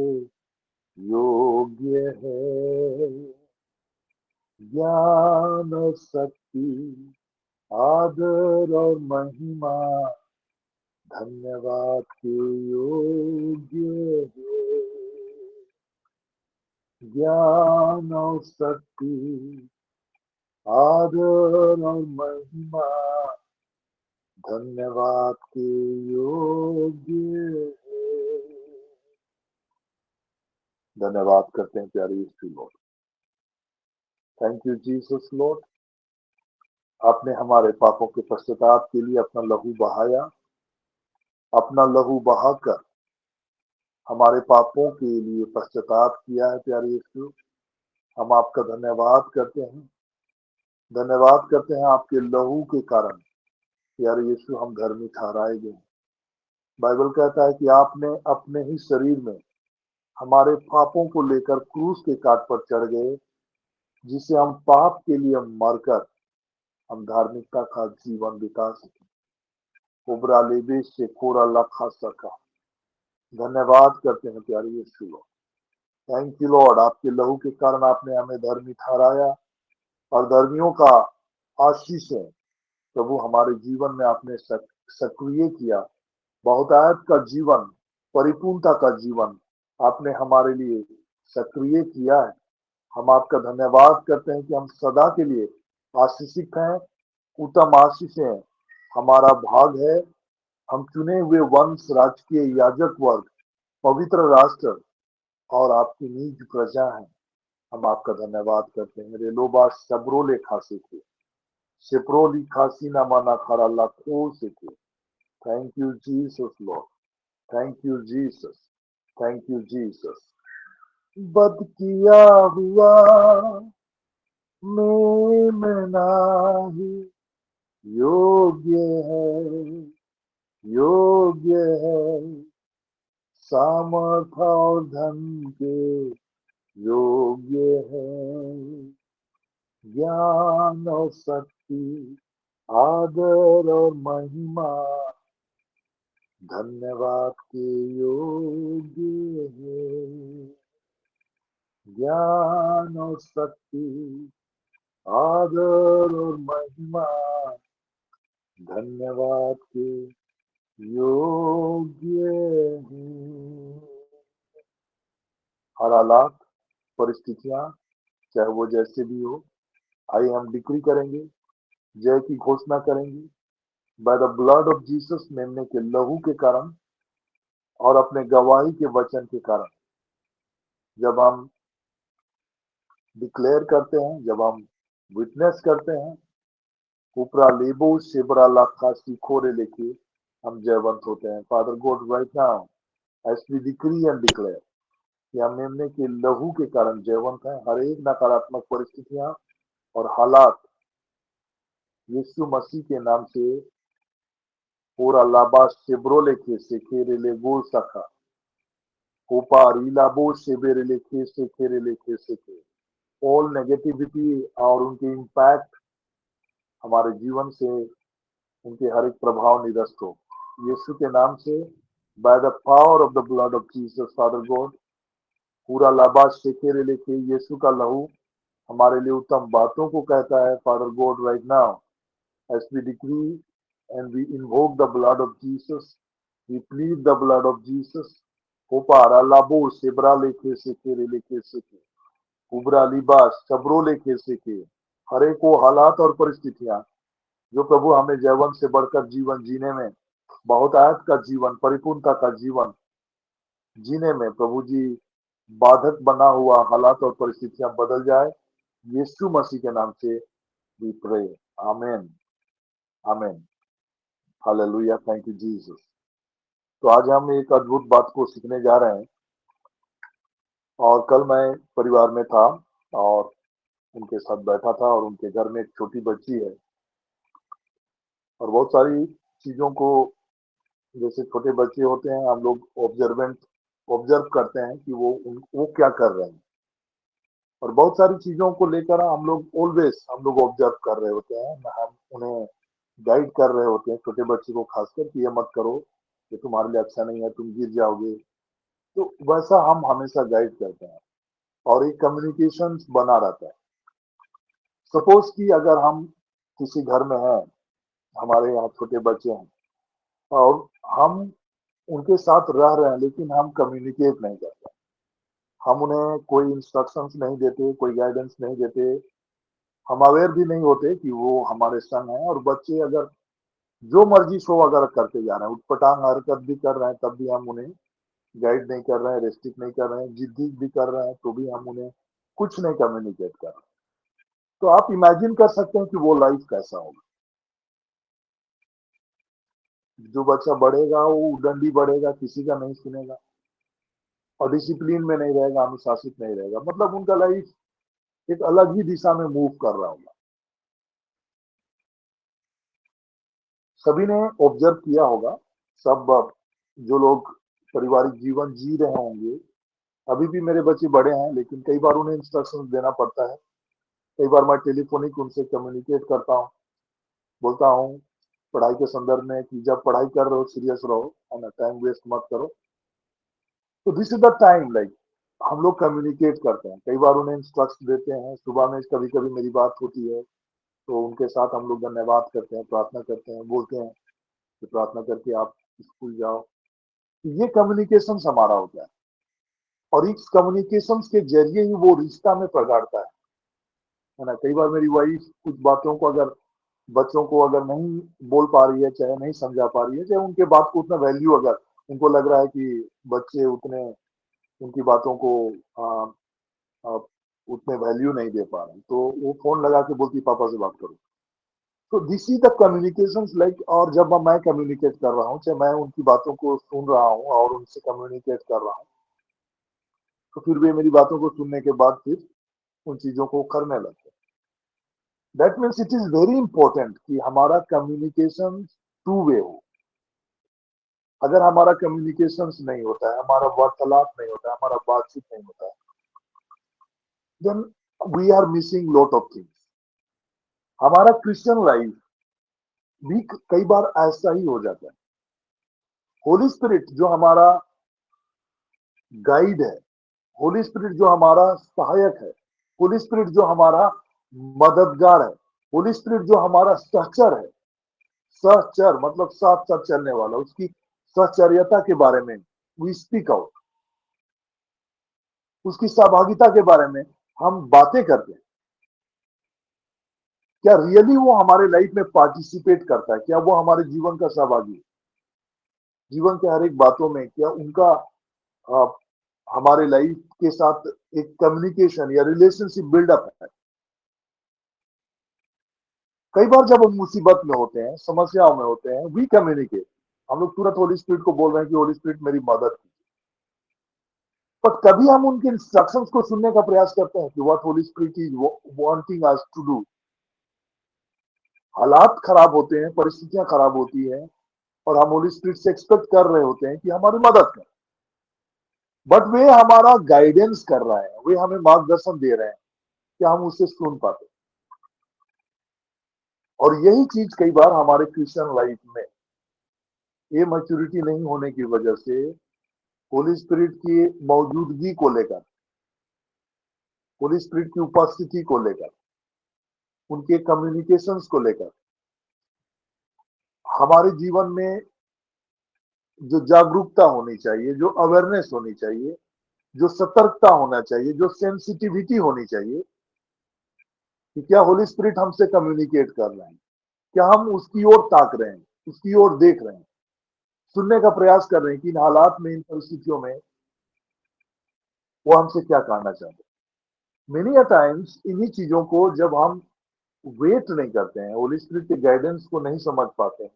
योग्य है। ज्ञान और शक्ति आदर और महिमा धन्यवाद के योग्य है। ज्ञान और शक्ति आदर और महिमा धन्यवाद के योग्य है। धन्यवाद करते हैं प्यारे यीशु Lord. Thank you Jesus Lord. आपने हमारे पापों के पश्चाताप के लिए अपना लहू बहाया। अपना लहू बहाकर हमारे पापों के लिए पश्चाताप किया है प्यारे यीशु। हम आपका धन्यवाद करते हैं। धन्यवाद करते हैं आपके लहू के कारण प्यारे यीशु हम धर्मी ठहराए गए। बाइबल कहता है कि आपने अपने ही शरीर में हमारे पापों को लेकर क्रूस के काट पर चढ़ गए, जिसे हम पाप के लिए मरकर हम धार्मिकता का जीवन बिता सके। उबरा लेबे से कोरा लखा सका। धन्यवाद करते हैं प्यारे यीशु लॉर्ड। Thank you Lord. आपके लहू के कारण आपने हमें धर्मी ठहराया और धर्मियों का आशीष है प्रभु हमारे जीवन में आपने सक्रिय किया। बहुतायत का जीवन, परिपूर्णता का जीवन आपने हमारे लिए सक्रिय किया है। हम आपका धन्यवाद करते हैं कि हम सदा के लिए आशीषित हैं, उत्तम आशीष है हमारा भाग है। हम चुने हुए वंश, राजकीय याजक वर्ग, पवित्र राष्ट्र और आपकी निज प्रजा है। हम आपका धन्यवाद करते हैं। रेलोबा सबरोले खासे थे, सिप्रोली खासी ना माना खरा लाखों से थे। Thank you Jesus Lord, thank you Jesus, thank you Jesus. बद किया हुआ मेमना ही योग्य है योग्य है, सामर्थ और धन के योग्य है, ज्ञान और शक्ति, आदर और महिमा, धन्यवाद के योग्य है। ज्ञान और शक्ति, आदर और महिमा, धन्यवाद के योग्य है। हर हालात, परिस्थितियां, चाहे वो जैसे भी हो, आइए हम डिक्री करेंगे, जय की घोषणा करेंगे। By the blood of Jesus, मेमने के लहू के कारण और अपने गवाही के वचन के कारण, जब हम डिक्लेयर करते हैं, जब हम विटनेस करते हैं, उपरा लेबो शेबरा लाखा सिखोरे लेके हम जयवंत होते हैं। Father God, right now as we decree and declare कि हम मेमने के लहू के कारण जयवंत हैं। हर एक नकारात्मक परिस्थितियां और हालात यीशु मसीह के नाम से पूरा लाबा शेब्रो लेके से खेरे ले गोल सखा ओपा रीलाबो शेबेरे लेके से खेरे लेके से के ऑल नेगेटिविटी और उनके इम्पैक्ट हमारे जीवन से, उनके हर एक प्रभाव निरस्त हो यीशु के नाम से। By the power of the blood of Jesus, father God, पूरा लाबाश शेखेरे लेके यीशु का लहू हमारे लिए उत्तम बातों को कहता है। Father God, right now as we decree and we invoke the blood of Jesus, we plead the blood of Jesus. होपारा लाबो सेबरा लेके सेखेरे लेके सेखे उबरा लिबास सबरो लेके सेखे हर एक वो हालात और परिस्थितियां जो प्रभु हमें जैवन से बढ़कर जीवन जीने में, बहुत आयत का जीवन, परिपूर्णता का जीवन जीने में प्रभु जी बाधक बना हुआ हालात और परिस्थितियां बदल जाए, यीशु मसीह के नाम से we pray, amen, amen, hallelujah, thank you Jesus. तो आज हम एक अद्भुत बात को सीखने जा रहे हैं। और कल मैं परिवार में था और उनके साथ बैठा था और उनके घर में एक छोटी बच्ची है और बहुत सारी चीजों को, जैसे छोटे बच्चे होते हैं, हम लोग ऑब्जर्व करते हैं कि वो क्या कर रहे हैं और बहुत सारी चीजों को लेकर हम लोग ऑब्जर्व कर रहे होते हैं, हम उन्हें गाइड कर रहे होते हैं, छोटे बच्चे को खासकर कि ये मत करो, ये तुम्हारे लिए अच्छा नहीं है, तुम गिर जाओगे। तो वैसा हम हमेशा गाइड करते हैं और एक कम्युनिकेशन बना रहता है। सपोज कि अगर हम किसी घर में हैं, हमारे यहाँ छोटे बच्चे हैं और हम उनके साथ रह रहे हैं लेकिन हम कम्युनिकेट नहीं करते, हम उन्हें कोई इंस्ट्रक्शंस नहीं देते, कोई गाइडेंस नहीं देते, हम अवेयर भी नहीं होते कि वो हमारे संग हैं। और बच्चे अगर जो मर्जी शो अगर करते जा रहे हैं, उठपटांग हरकत भी कर रहे हैं, तब भी हम उन्हें गाइड नहीं कर रहे हैं, रेस्ट्रिक्ट नहीं कर रहे हैं, जिद्दी भी कर रहे हैं, तो भी हम उन्हें कुछ नहीं कम्युनिकेट कर रहे हैं। तो आप इमेजिन कर सकते हैं कि वो लाइफ कैसा होगा। जो बच्चा बढ़ेगा वो उदंडी बढ़ेगा, किसी का नहीं सुनेगा और डिसिप्लिन में नहीं रहेगा, अनुशासित नहीं रहेगा, मतलब उनका लाइफ एक अलग ही दिशा में मूव कर रहा होगा। सभी ने ऑब्जर्व किया होगा, सब जो लोग पारिवारिक जीवन जी रहे होंगे, अभी भी मेरे बच्चे बड़े हैं लेकिन कई बार उन्हें इंस्ट्रक्शंस देना पड़ता है। कई बार मैं टेलीफोनिक उनसे कम्युनिकेट करता हूँ, बोलता हूँ पढ़ाई के संदर्भ में कि जब पढ़ाई कर रहे हो सीरियस रहो, है ना, टाइम वेस्ट मत करो। तो this is the time, like हम लोग कम्युनिकेट करते हैं, कई बार उन्हें इंस्ट्रक्शन देते हैं। सुबह में कभी कभी मेरी बात होती है तो उनके साथ हम लोग धन्यवाद करते हैं, प्रार्थना करते हैं, बोलते हैं कि प्रार्थना करके आप स्कूल जाओ। ये कम्युनिकेशन हमारा होता है और इस कम्युनिकेशन के जरिए ही वो रिश्ता में प्रगाड़ता है ना। कई बार मेरी वाइफ कुछ बातों को अगर बच्चों को अगर नहीं बोल पा रही है, चाहे नहीं समझा पा रही है, चाहे उनके बात को उतना वैल्यू, अगर उनको लग रहा है कि बच्चे उतने उनकी बातों को आ, आ, उतने वैल्यू नहीं दे पा रहे हैं, तो वो फोन लगा के बोलती पापा से बात करो। तो this is the communication, like. और जब मैं कम्युनिकेट कर रहा हूँ, चाहे मैं उनकी बातों को सुन रहा हूँ और उनसे कम्युनिकेट कर रहा हूँ, तो फिर वे मेरी बातों को सुनने के बाद फिर उन चीजों को करने लगते हैं। That means it is very important कि हमारा कम्युनिकेशन टू वे हो। अगर हमारा कम्युनिकेशन नहीं होता है, हमारा वार्तालाप नहीं होता है, हमारा बातचीत नहीं होता है, then we are missing lot of things. हमारा क्रिश्चियन लाइफ भी कई बार ऐसा ही हो जाता है। होली स्पिरिट जो हमारा गाइड है, होली स्पिरिट जो हमारा सहायक है, होली स्पिरिट जो हमारा मददगार है, होली स्पिरिट जो हमारा सहचर है, सहचर मतलब साथ साथ चलने वाला, उसकी सहचर्यता के बारे में वी स्पीक आउट, उसकी सहभागिता के बारे में हम बातें करते हैं। क्या रियली वो हमारे लाइफ में पार्टिसिपेट करता है? क्या वो हमारे जीवन का सहभागी है? जीवन के हर एक बातों में क्या उनका आ, हमारे लाइफ के साथ एक कम्युनिकेशन या रिलेशनशिप बिल्डअप है? कई बार जब हम मुसीबत में होते हैं, समस्याओं में होते हैं, वी कम्युनिकेट, हम लोग तुरंत होली स्पिरिट को बोल रहे हैं कि होली स्पिरिट मेरी मदद कीजिए। पर कभी हम उनके इंस्ट्रक्शंस को सुनने का प्रयास करते हैं कि what Holy Spirit is wanting us to do? हालात खराब होते हैं, परिस्थितियां खराब होती हैं, और हम होली स्पिरिट से एक्सपेक्ट कर रहे होते हैं कि हमारी मदद करें, बट वे हमारा गाइडेंस कर रहा है, वे हमें मार्गदर्शन दे रहे हैं, क्या हम उसे सुन पाते? और यही चीज कई बार हमारे क्रिश्चियन लाइफ में ये मैच्योरिटी नहीं होने की वजह से, होली स्पिरिट की मौजूदगी को लेकर, होली स्पिरिट की उपस्थिति को लेकर, उनके कम्युनिकेशंस को लेकर हमारे जीवन में जो जागरूकता होनी चाहिए, जो अवेयरनेस होनी चाहिए, जो सतर्कता होना चाहिए, जो सेंसिटिविटी होनी चाहिए कि क्या होली स्पिरिट हमसे कम्युनिकेट कर रहे हैं, क्या हम उसकी ओर ताक रहे हैं, उसकी ओर देख रहे हैं, सुनने का प्रयास कर रहे हैं कि इन हालात में, इन परिस्थितियों में वो हमसे क्या कहना चाहते हैं। मेनी अ टाइम्स इन्हीं चीजों को जब हम वेट नहीं करते हैं, होली स्पिरिट के गाइडेंस को नहीं समझ पाते हैं,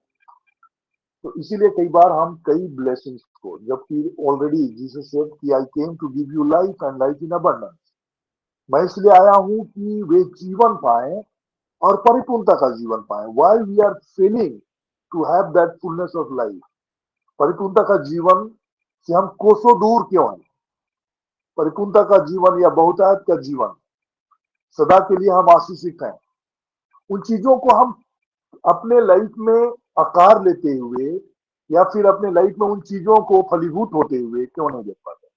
तो इसीलिए कई बार हम कई ब्लेसिंग्स को, जबकि ऑलरेडी जीसस सेड कि I came to give you life and life in abundance, मैं इसलिए आया हूं कि वे जीवन पाए और परिपूर्णता का जीवन पाए। Why we are failing to have that fullness of life, परिपूर्णता का जीवन से हम कोसों दूर क्यों हैं? परिपूर्णता का जीवन या बहुतायत का जीवन, सदा के लिए हम आशीषित हैं, उन चीजों को हम अपने लाइफ में आकार लेते हुए या फिर अपने लाइफ में उन चीजों को फलीभूत होते हुए क्यों नहीं देख पाते?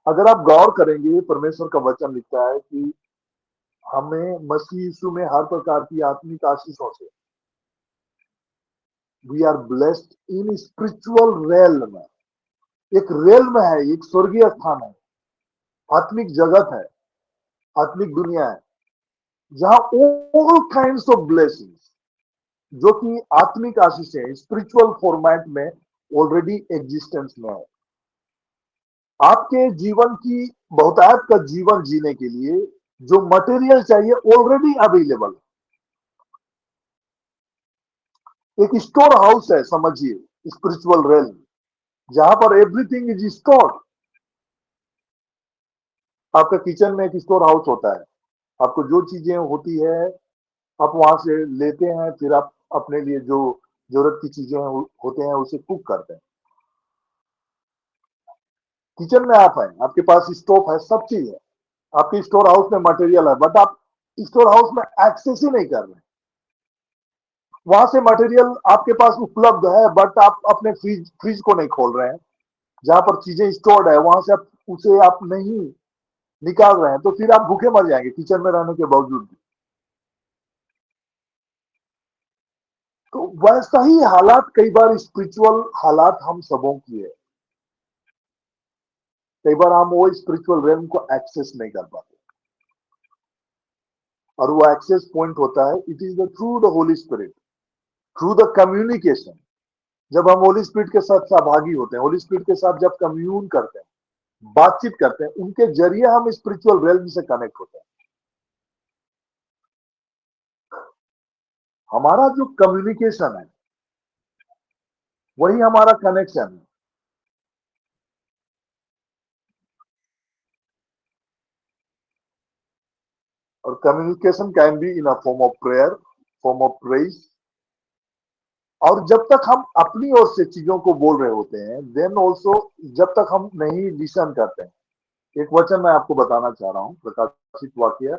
अगर आप गौर करेंगे, परमेश्वर का वचन लिखता है कि हमें मसीह यीशु में हर प्रकार की आत्मिक आशीषों से, we are blessed in spiritual realm. एक रेल्म है, एक स्वर्गीय स्थान है, आत्मिक जगत है, आत्मिक दुनिया है, जहां ऑल काइंड्स ऑफ ब्लेसिंग्स, जो कि आत्मिक आशीषें स्पिरिचुअल फॉर्मेट में ऑलरेडी एग्जिस्टेंस में है। आपके जीवन की बहुतायत का जीवन जीने के लिए जो मटेरियल चाहिए ऑलरेडी अवेलेबल है। एक स्टोर हाउस है, समझिए, स्पिरिचुअल रेल, जहां पर एवरीथिंग इज स्टोर्ड। आपका किचन में एक स्टोर हाउस होता है, आपको जो चीजें होती है आप वहां से लेते हैं, फिर आप अपने लिए जो जरूरत की चीजें होते हैं उसे कुक करते हैं। किचन में आप हैं, आपके पास स्टोव है, सब चीज है, आपके स्टोर हाउस में मटेरियल है, बट आप स्टोर हाउस में एक्सेस ही नहीं कर रहे। वहां से मटेरियल आपके पास उपलब्ध है, बट आप अपने फ्रिज को नहीं खोल रहे हैं, जहां पर चीजें स्टोर्ड है वहां से आप उसे आप नहीं निकाल रहे हैं, तो फिर आप भूखे मर जाएंगे किचन में रहने के बावजूद भी। तो वैसा ही हालात कई बार स्पिरिचुअल हालात हम सबों की है। कई बार हम वो स्पिरिचुअल रेल्म को एक्सेस नहीं कर पाते, और वो एक्सेस पॉइंट होता है, it is the through the Holi spirit, through the communication. जब हम होली स्पिरिट के साथ सहभागी होते हैं, होली स्पिरिट के साथ जब कम्यून करते हैं, बातचीत करते हैं, उनके जरिए हम स्पिरिचुअल रेल्म से कनेक्ट होते हैं। हमारा जो कम्युनिकेशन है वही हमारा कनेक्शन है। और communication can be in a form of prayer, form of praise, और जब तक हम अपनी ओर से चीजों को बोल रहे होते हैं, देन ऑल्सो जब तक हम नहीं लिसन करते हैं। एक वचन मैं आपको बताना चाह रहा हूं, प्रकाशित वाक्य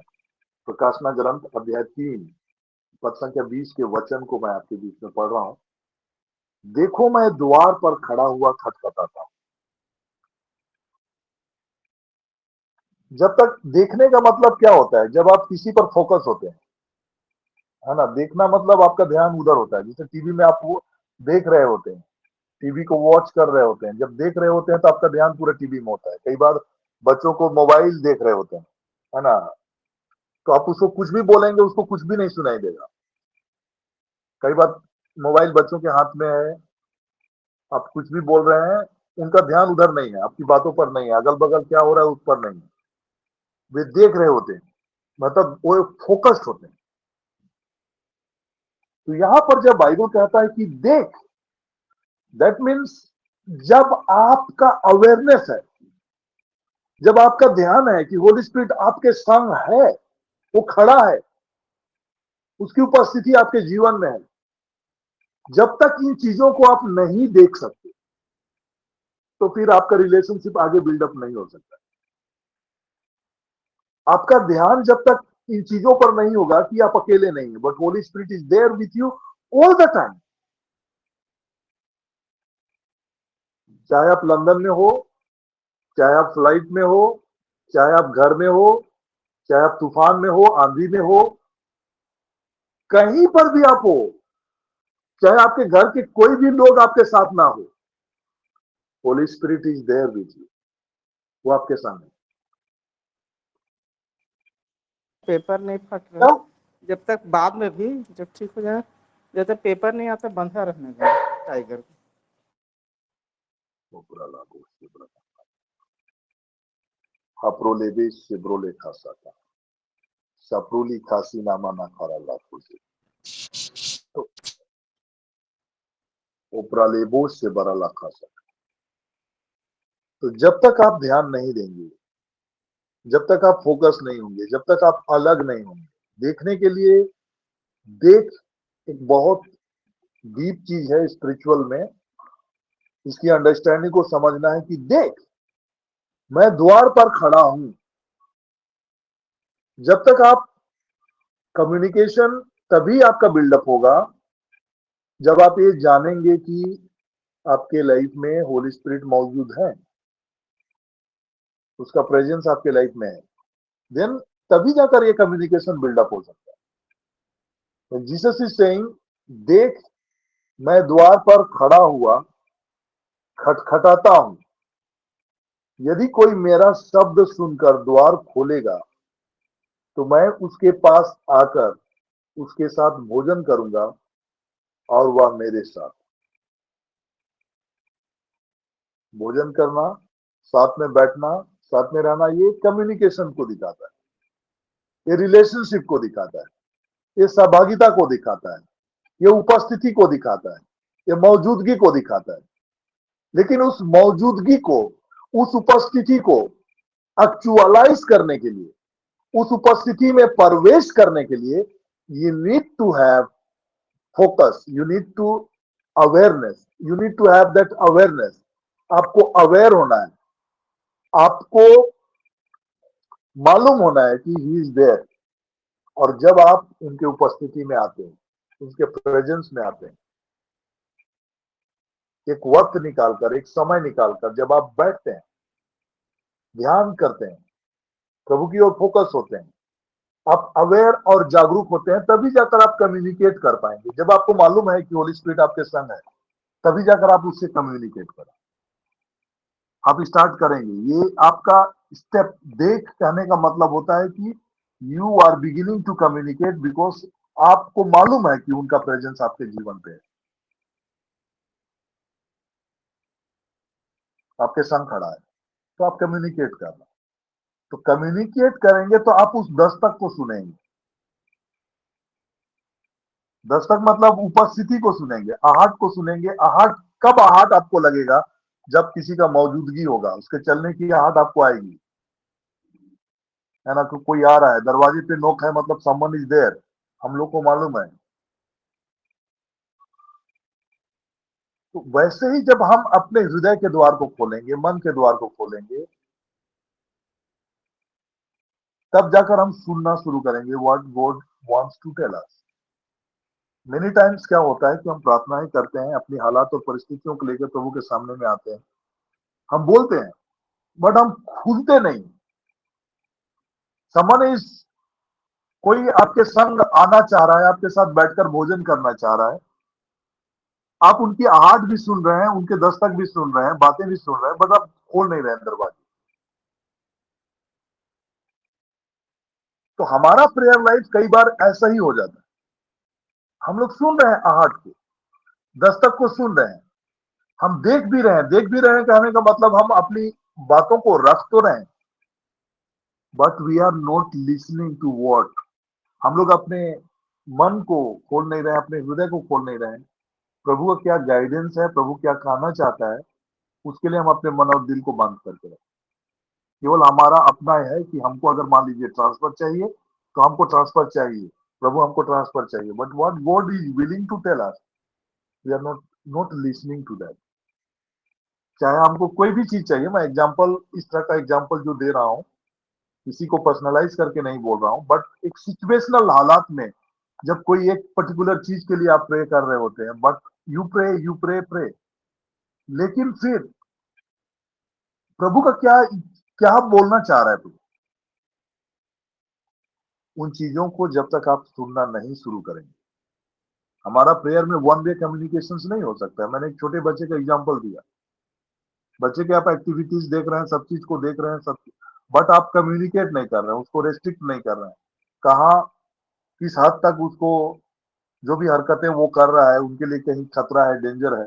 प्रकाशना ग्रंथ अध्याय 3 पद संख्या 20 के वचन को मैं आपके बीच में पढ़ रहा हूं। देखो मैं द्वार पर खड़ा हुआ खटखटाता हूं। जब तक देखने का मतलब क्या होता है, जब आप किसी पर फोकस होते हैं, है ना। देखना मतलब आपका ध्यान उधर होता है। जैसे टीवी में आप वो देख रहे होते हैं, टीवी को वॉच कर रहे होते हैं। जब देख रहे होते हैं तो आपका ध्यान पूरा टीवी में होता है। कई बार बच्चों को मोबाइल देख रहे होते हैं, है ना, तो आप उसको कुछ भी बोलेंगे, उसको कुछ भी नहीं सुनाई देगा। कई बार मोबाइल बच्चों के हाथ में है, आप कुछ भी बोल रहे हैं, उनका ध्यान उधर नहीं है, आपकी बातों पर नहीं है, अगल बगल क्या हो रहा है उस पर नहीं है, वे देख रहे होते हैं, मतलब वो फोकस्ड होते हैं। तो यहां पर जब बाइबल कहता है कि देख, दैट मीन्स जब आपका अवेयरनेस है, जब आपका ध्यान है कि होली स्पिरिट आपके संग है, वो खड़ा है, उसकी उपस्थिति आपके जीवन में है, जब तक इन चीजों को आप नहीं देख सकते तो फिर आपका रिलेशनशिप आगे बिल्डअप नहीं हो सकता। आपका ध्यान जब तक इन चीजों पर नहीं होगा कि आप अकेले नहीं है, but Holy Spirit is there with you all the time. चाहे आप लंदन में हो, चाहे आप फ्लाइट में हो, चाहे आप घर में हो, चाहे आप तूफान में हो, आंधी में हो, कहीं पर भी आप हो, चाहे आपके घर के कोई भी लोग आपके साथ ना हो, Holy Spirit is there with you, वो आपके सामने। पेपर नहीं फट रहा, जब तक बाद में भी जब ठीक हो जाए, जब तक पेपर नहीं आता बंधा रहने का टाइगर को। हाप्रोलेबे सिब्रोले खासाता सप्रोली खासी नामा ना खारा लाखों से तो ओप्रालेबो से बड़ा लाखा सा। तो जब तक आप ध्यान नहीं देंगे, जब तक आप फोकस नहीं होंगे, जब तक आप अलग नहीं होंगे, देखने के लिए देख एक बहुत डीप चीज है स्पिरिचुअल में। इसकी अंडरस्टैंडिंग को समझना है कि देख मैं द्वार पर खड़ा हूं। जब तक आप कम्युनिकेशन तभी आपका बिल्डअप होगा जब आप ये जानेंगे कि आपके लाइफ में होली स्पिरिट मौजूद है, उसका प्रेजेंस आपके लाइफ में है, देन तभी जाकर ये कम्युनिकेशन बिल्डअप हो सकता है। जीसस इज सेइंग, देख मैं द्वार पर खड़ा हुआ खटखटाता हूं। यदि कोई मेरा शब्द सुनकर द्वार खोलेगा तो मैं उसके पास आकर उसके साथ भोजन करूंगा और वह मेरे साथ। भोजन करना, साथ में बैठना, साथ में रहना, ये कम्युनिकेशन को दिखाता है, ये रिलेशनशिप को दिखाता है, ये सहभागिता को दिखाता है, ये उपस्थिति को दिखाता है, ये मौजूदगी को दिखाता है। लेकिन उस मौजूदगी को, उस उपस्थिति को एक्चुअलाइज करने के लिए, उस उपस्थिति में प्रवेश करने के लिए you need to have focus, you need to awareness, you need to have that awareness. आपको अवेयर होना है, आपको मालूम होना है कि ही इज देयर। और जब आप उनके उपस्थिति में आते हैं, उनके प्रेजेंस में आते हैं, एक वक्त निकालकर, एक समय निकालकर जब आप बैठते हैं, ध्यान करते हैं, प्रभु की ओर फोकस होते हैं, आप अवेयर और जागरूक होते हैं, तभी जाकर आप कम्युनिकेट कर पाएंगे। जब आपको मालूम है कि होली स्पिरिट आपके संग है, तभी जाकर आप उससे कम्युनिकेट करें, आप स्टार्ट करेंगे। ये आपका स्टेप, देख कहने का मतलब होता है कि you are beginning to communicate, because आपको मालूम है कि उनका प्रेजेंस आपके जीवन पे है, आपके संग खड़ा है, तो आप कम्युनिकेट करना। तो कम्युनिकेट करेंगे तो आप उस दस्तक को सुनेंगे। दस्तक मतलब उपस्थिति को सुनेंगे, आहट को सुनेंगे। आहट, कब आहट आपको लगेगा? जब किसी का मौजूदगी होगा, उसके चलने की आहट आपको आएगी, है ना। तो कोई आ रहा है, दरवाजे पे नोक है, मतलब समवन इज देयर, हम लोग को मालूम है। तो वैसे ही जब हम अपने हृदय के द्वार को खोलेंगे, मन के द्वार को खोलेंगे, तब जाकर हम सुनना शुरू करेंगे what God wants to tell us. Many times क्या होता है कि हम प्रार्थनाएं करते हैं, अपनी हालात और परिस्थितियों को लेकर प्रभु के सामने में आते हैं, हम बोलते हैं, बट हम खुलते नहीं। समवन इज कोई आपके संग आना चाह रहा है, आपके साथ बैठकर भोजन करना चाह रहा है, आप उनकी आहट भी सुन रहे हैं, उनके दस्तक भी सुन रहे हैं, बातें भी सुन रहे हैं, बट आप खोल नहीं रहे हैं दरवाजे। तो हमारा प्रेयर लाइफ कई बार ऐसा ही हो जाता है। हम लोग सुन रहे हैं आहट को, दस्तक को सुन रहे हैं, हम देख भी रहे हैं कहने का मतलब हम अपनी बातों को रख तो रहे हैं, but we are not listening to what. हम लोग अपने मन को खोल नहीं रहे हैं, अपने हृदय को खोल नहीं रहे हैं। प्रभु का क्या गाइडेंस है, प्रभु क्या कहना चाहता है, उसके लिए हम अपने मन और दिल को बंद करके रखें। केवल हमारा अपना है कि हमको अगर मान लीजिए ट्रांसफर चाहिए तो हमको ट्रांसफर चाहिए, प्रभु हमको ट्रांसफर चाहिए, but what God is willing to tell us, we are not listening to that. चाहे हमको कोई भी चीज चाहिए, मैं एग्जांपल इस तरह का एग्जांपल जो दे रहा हूं, किसी को पर्सनलाइज करके नहीं बोल रहा हूं, बट एक सिचुएशनल हालात में जब कोई एक पर्टिकुलर चीज के लिए आप प्रे कर रहे होते हैं, बट यू प्रे, लेकिन फिर प्रभु का क्या क्या बोलना चाह रहा है प्रभु, उन चीजों को जब तक आप सुनना नहीं शुरू करेंगे, हमारा प्रेयर में वन वे कम्युनिकेशंस नहीं हो सकता है। मैंने एक छोटे बच्चे का एग्जांपल दिया, बच्चे के आप एक्टिविटीज देख रहे हैं, सब चीज को देख रहे हैं, सब, बट आप कम्युनिकेट नहीं कर रहे हैं, उसको रेस्ट्रिक्ट नहीं कर रहे हैं, कहाँ किस हद तक उसको जो भी हरकतें वो कर रहा है उनके लिए कहीं खतरा है, डेंजर है,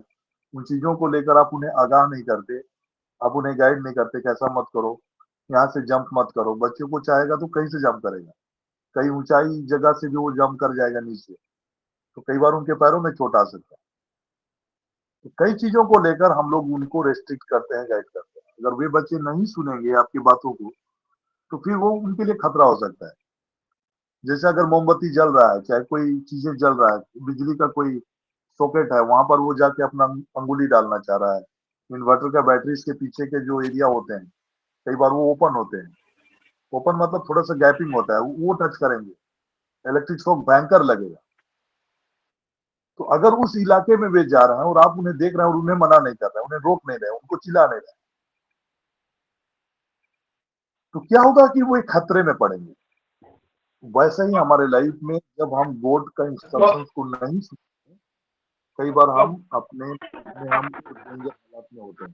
उन चीजों को लेकर आप उन्हें आगाह नहीं करते, आप उन्हें गाइड नहीं करते, कैसा मत करो, यहाँ से जंप मत करो। बच्चों को चाहेगा तो कहीं से जंप करेगा, कहीं ऊंचाई जगह से भी वो जंप कर जाएगा नीचे, तो कई बार उनके पैरों में चोट आ सकता है। तो कई चीजों को लेकर हम लोग उनको रेस्ट्रिक्ट करते हैं, गाइड करते हैं। अगर वे बच्चे नहीं सुनेंगे आपकी बातों को, तो फिर वो उनके लिए खतरा हो सकता है। जैसे अगर मोमबत्ती जल रहा है, चाहे कोई चीजें जल रहा है, बिजली का कोई सॉकेट है, वहां पर वो जाके अपना अंगुली डालना चाह रहा है, इन्वर्टर का बैटरीज के पीछे के जो एरिया होते हैं, कई बार वो ओपन होते हैं, ओपन मतलब थोड़ा सा गैपिंग होता है, वो टच करेंगे, इलेक्ट्रिक शॉक भयंकर लगेगा। तो अगर उस इलाके में वे जा रहे हैं और आप उन्हें देख रहे हैं और उन्हें मना नहीं कर रहे हैं, उन्हें रोक नहीं रहे, उनको चिल्ला नहीं रहे, तो क्या होगा कि वो एक खतरे में पड़ेंगे। वैसे ही हमारे लाइफ में जब हम गॉड का इंस्ट्रक्शंस को नहीं सुनते, कई बार हम अपने में हम डेंजर हालात में होते हैं।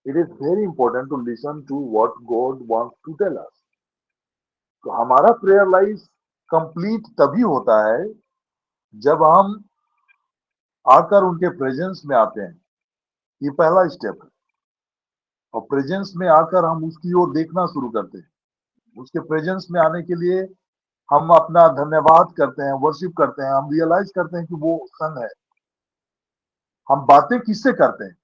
It is very important to listen to what God wants to tell us. तो हमारा प्रेयर लाइफ कंप्लीट तभी होता है जब हम आकर उनके प्रेजेंस में आते हैं, ये पहला स्टेप है। और प्रेजेंस में आकर हम उसकी ओर देखना शुरू करते हैं, उसके प्रेजेंस में आने के लिए हम अपना धन्यवाद करते हैं, वर्शिप करते हैं, हम रियलाइज करते हैं कि वो संग है। हम बातें किससे करते हैं?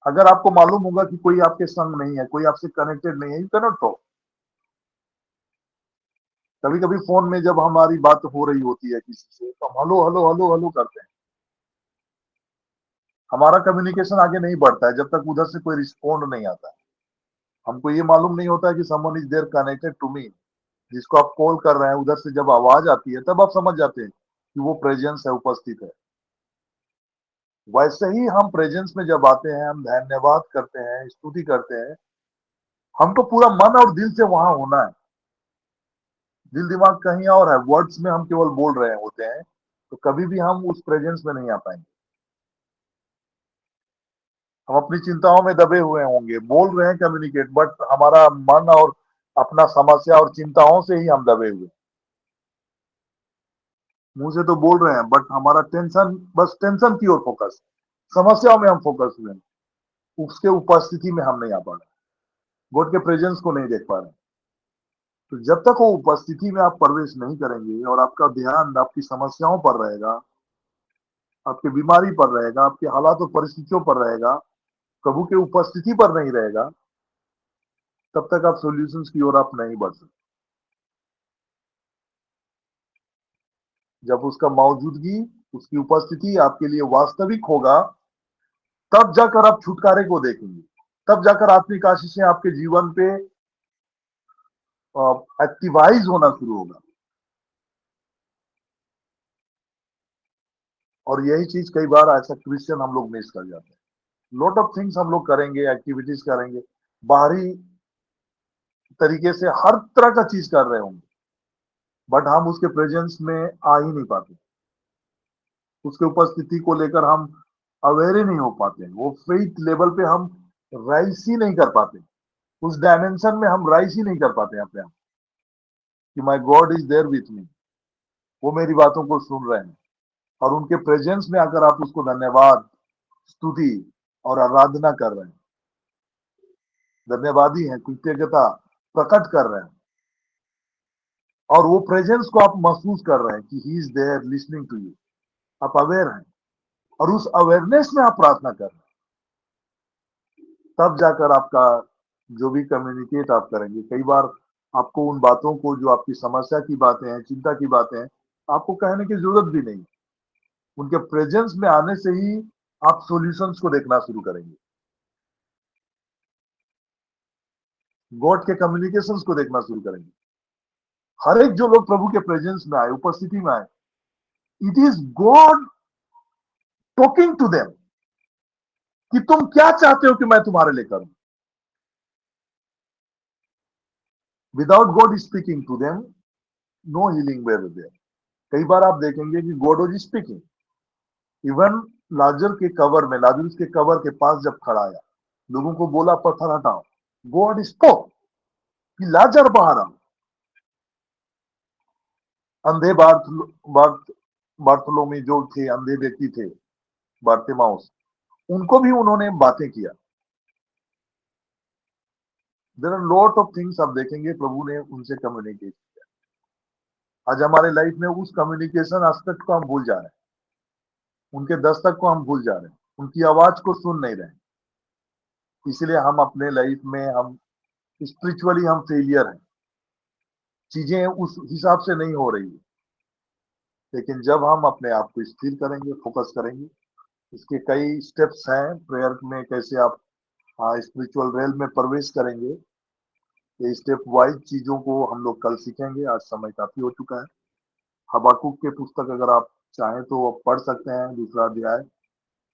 अगर आपको मालूम होगा कि कोई आपके संग नहीं है, कोई आपसे कनेक्टेड नहीं है, यू कैनॉट टॉक। कभी कभी फोन में जब हमारी बात हो रही होती है किसी से, तो हम हेलो हेलो हेलो हेलो करते हैं, हमारा कम्युनिकेशन आगे नहीं बढ़ता है जब तक उधर से कोई रिस्पॉन्ड नहीं आता है। हमको ये मालूम नहीं होता है कि someone is there connected to me. जिसको आप कॉल कर रहे हैं, उधर से जब आवाज आती है तब आप समझ जाते हैं कि वो प्रेजेंस है, उपस्थित है। वैसे ही हम प्रेजेंस में जब आते हैं, हम धन्यवाद करते हैं, स्तुति करते हैं, हमको पूरा मन और दिल से वहां होना है। दिल दिमाग कहीं और है, वर्ड्स में हम केवल बोल रहे होते हैं, तो कभी भी हम उस प्रेजेंस में नहीं आ पाएंगे। हम अपनी चिंताओं में दबे हुए होंगे, बोल रहे हैं कम्युनिकेट, बट हमारा मन और अपना समस्या और चिंताओं से ही हम दबे हुए। मुंह से तो बोल रहे हैं, बट हमारा टेंशन, बस टेंशन की ओर फोकस, समस्याओं में हम फोकस हुए हैं, उसके उपस्थिति में हम नहीं आ पा रहे, गॉड के प्रेजेंस को नहीं देख पा रहे। तो जब तक वो उपस्थिति में आप प्रवेश नहीं करेंगे और आपका ध्यान आपकी समस्याओं पर रहेगा, आपकी बीमारी पर रहेगा, आपके हालात और परिस्थितियों पर रहेगा, प्रभु के उपस्थिति पर नहीं रहेगा, तब तक आप सॉल्यूशंस की ओर आप नहीं बढ़ सकते। जब उसका मौजूदगी, उसकी उपस्थिति आपके लिए वास्तविक होगा, तब जाकर आप छुटकारे को देखेंगे, तब जाकर आत्मिक आशीषें आपके जीवन पे एक्टिवाइज होना शुरू होगा। और यही चीज कई बार ऐसा क्रिश्चियन हम लोग मिस कर जाते हैं। लॉट ऑफ थिंग्स हम लोग करेंगे, एक्टिविटीज करेंगे, बाहरी तरीके से हर तरह का चीज कर रहे होंगे, बट हम उसके प्रेजेंस में आ ही नहीं पाते। उसके उपस्थिति को लेकर हम अवेयर ही नहीं हो पाते। वो फेथ लेवल पे हम राइस ही नहीं कर पाते, उस डायमेंशन में हम राइस ही नहीं कर पाते अपने आप कि my God is there with me, वो मेरी बातों को सुन रहे हैं। और उनके प्रेजेंस में आकर आप उसको धन्यवाद, स्तुति और आराधना कर रहे हैं, धन्यवादी हैं, कृतज्ञता प्रकट कर रहे हैं, और वो प्रेजेंस को आप महसूस कर रहे हैं कि he is there listening to you. आप अवेयर हैं और उस अवेयरनेस में आप प्रार्थना कर रहे हैं। तब जाकर आपका जो भी कम्युनिकेट आप करेंगे, कई बार आपको उन बातों को, जो आपकी समस्या की बातें हैं, चिंता की बातें हैं, आपको कहने की जरूरत भी नहीं। उनके प्रेजेंस में आने से ही आप सॉल्यूशंस को देखना शुरू करेंगे, गॉड के कम्युनिकेशंस को देखना शुरू करेंगे। हर एक जो लोग प्रभु के प्रेजेंस में आए, उपस्थिति में आए, it is God talking to them कि तुम क्या चाहते हो कि मैं तुम्हारे लिए करूं। Without God speaking to them, no healing were there. कई बार आप देखेंगे कि गॉड वाज स्पीकिंग। इवन लाजर के कबर के पास जब खड़ा आया, लोगों को बोला पत्थर हटाओ, गॉड स्पोक कि लाजर बाहर आओ। अंधे बार्थोलोमी जो थे, अंधे व्यक्ति थे, बार्तिमाउस, उनको भी उन्होंने बातें किया। There are lot of things आप देखेंगे प्रभु ने उनसे कम्युनिकेट किया। आज हमारे लाइफ में उस कम्युनिकेशन एस्पेक्ट को हम भूल जा रहे हैं, उनके दस्तक को हम भूल जा रहे हैं, उनकी आवाज को सुन नहीं रहे। इसलिए हम अपने लाइफ में हम स्पिरिचुअली हम फेलियर हैं, चीजें उस हिसाब से नहीं हो रही है। लेकिन जब हम अपने आप को स्थिर करेंगे, फोकस करेंगे, इसके कई स्टेप्स हैं प्रेयर में, कैसे आप स्पिरिचुअल रेल में प्रवेश करेंगे। ये स्टेप वाइज चीजों को हम लोग कल सीखेंगे। आज समय काफी हो चुका है। हबाकुक के पुस्तक अगर आप चाहें तो आप पढ़ सकते हैं, दूसरा अध्याय,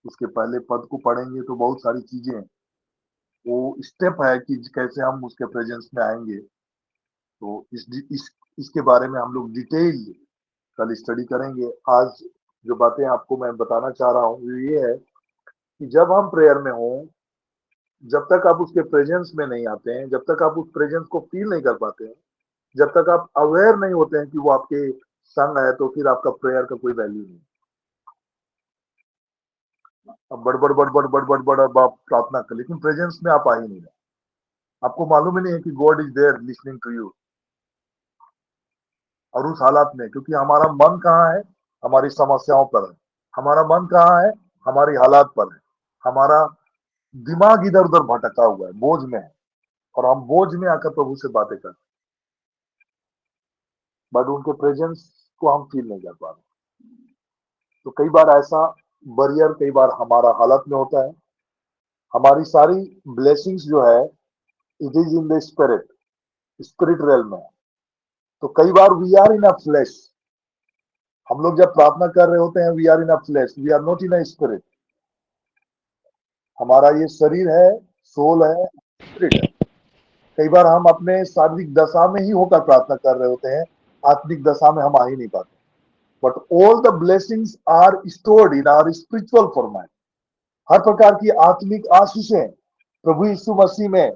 उसके पहले पद को पढ़ेंगे तो बहुत सारी चीजें, वो स्टेप है कि कैसे हम उसके प्रेजेंस में आएंगे। तो इसके बारे में हम लोग डिटेल कल स्टडी करेंगे। आज जो बातें आपको मैं बताना चाह रहा हूँ वो ये है कि जब हम प्रेयर में हों, जब तक आप उसके प्रेजेंस में नहीं आते हैं, जब तक आप उस प्रेजेंस को फील नहीं कर पाते हैं, जब तक आप अवेयर नहीं होते हैं कि वो आपके संग है, तो फिर आपका प्रेयर का कोई वैल्यू नहीं। अब बड़ आप प्रार्थना कर, लेकिन प्रेजेंस में आप आ ही नहीं रहे। आपको मालूम ही नहीं है कि God is there listening to you. और उस हालात में, क्योंकि हमारा मन कहाँ है, हमारी समस्याओं पर है, हमारा मन कहाँ है, हमारी हालात पर है, हमारा दिमाग इधर उधर भटका हुआ है, बोझ में है, और हम बोझ में आकर प्रभु से बातें करते हैं, बट उनके प्रेजेंस को हम फील नहीं कर पा रहे। तो कई बार ऐसा बैरियर कई बार हमारा हालत में होता है। हमारी सारी ब्लेसिंग्स जो है, it is in the spirit realm में। तो कई बार we are in a flesh. हम लोग जब प्रार्थना कर रहे होते हैं, we are in a flesh, we are not in a spirit. हमारा ये शरीर है, सोल है, स्पिरिट है। कई बार हम अपने शारीरिक दशा में ही होकर प्रार्थना कर रहे होते हैं, आत्मिक दशा में हम आ ही नहीं पाते। But all the blessings are stored in our spiritual format. हर प्रकार की आत्मिक आशीषें प्रभु यीशु मसीह में,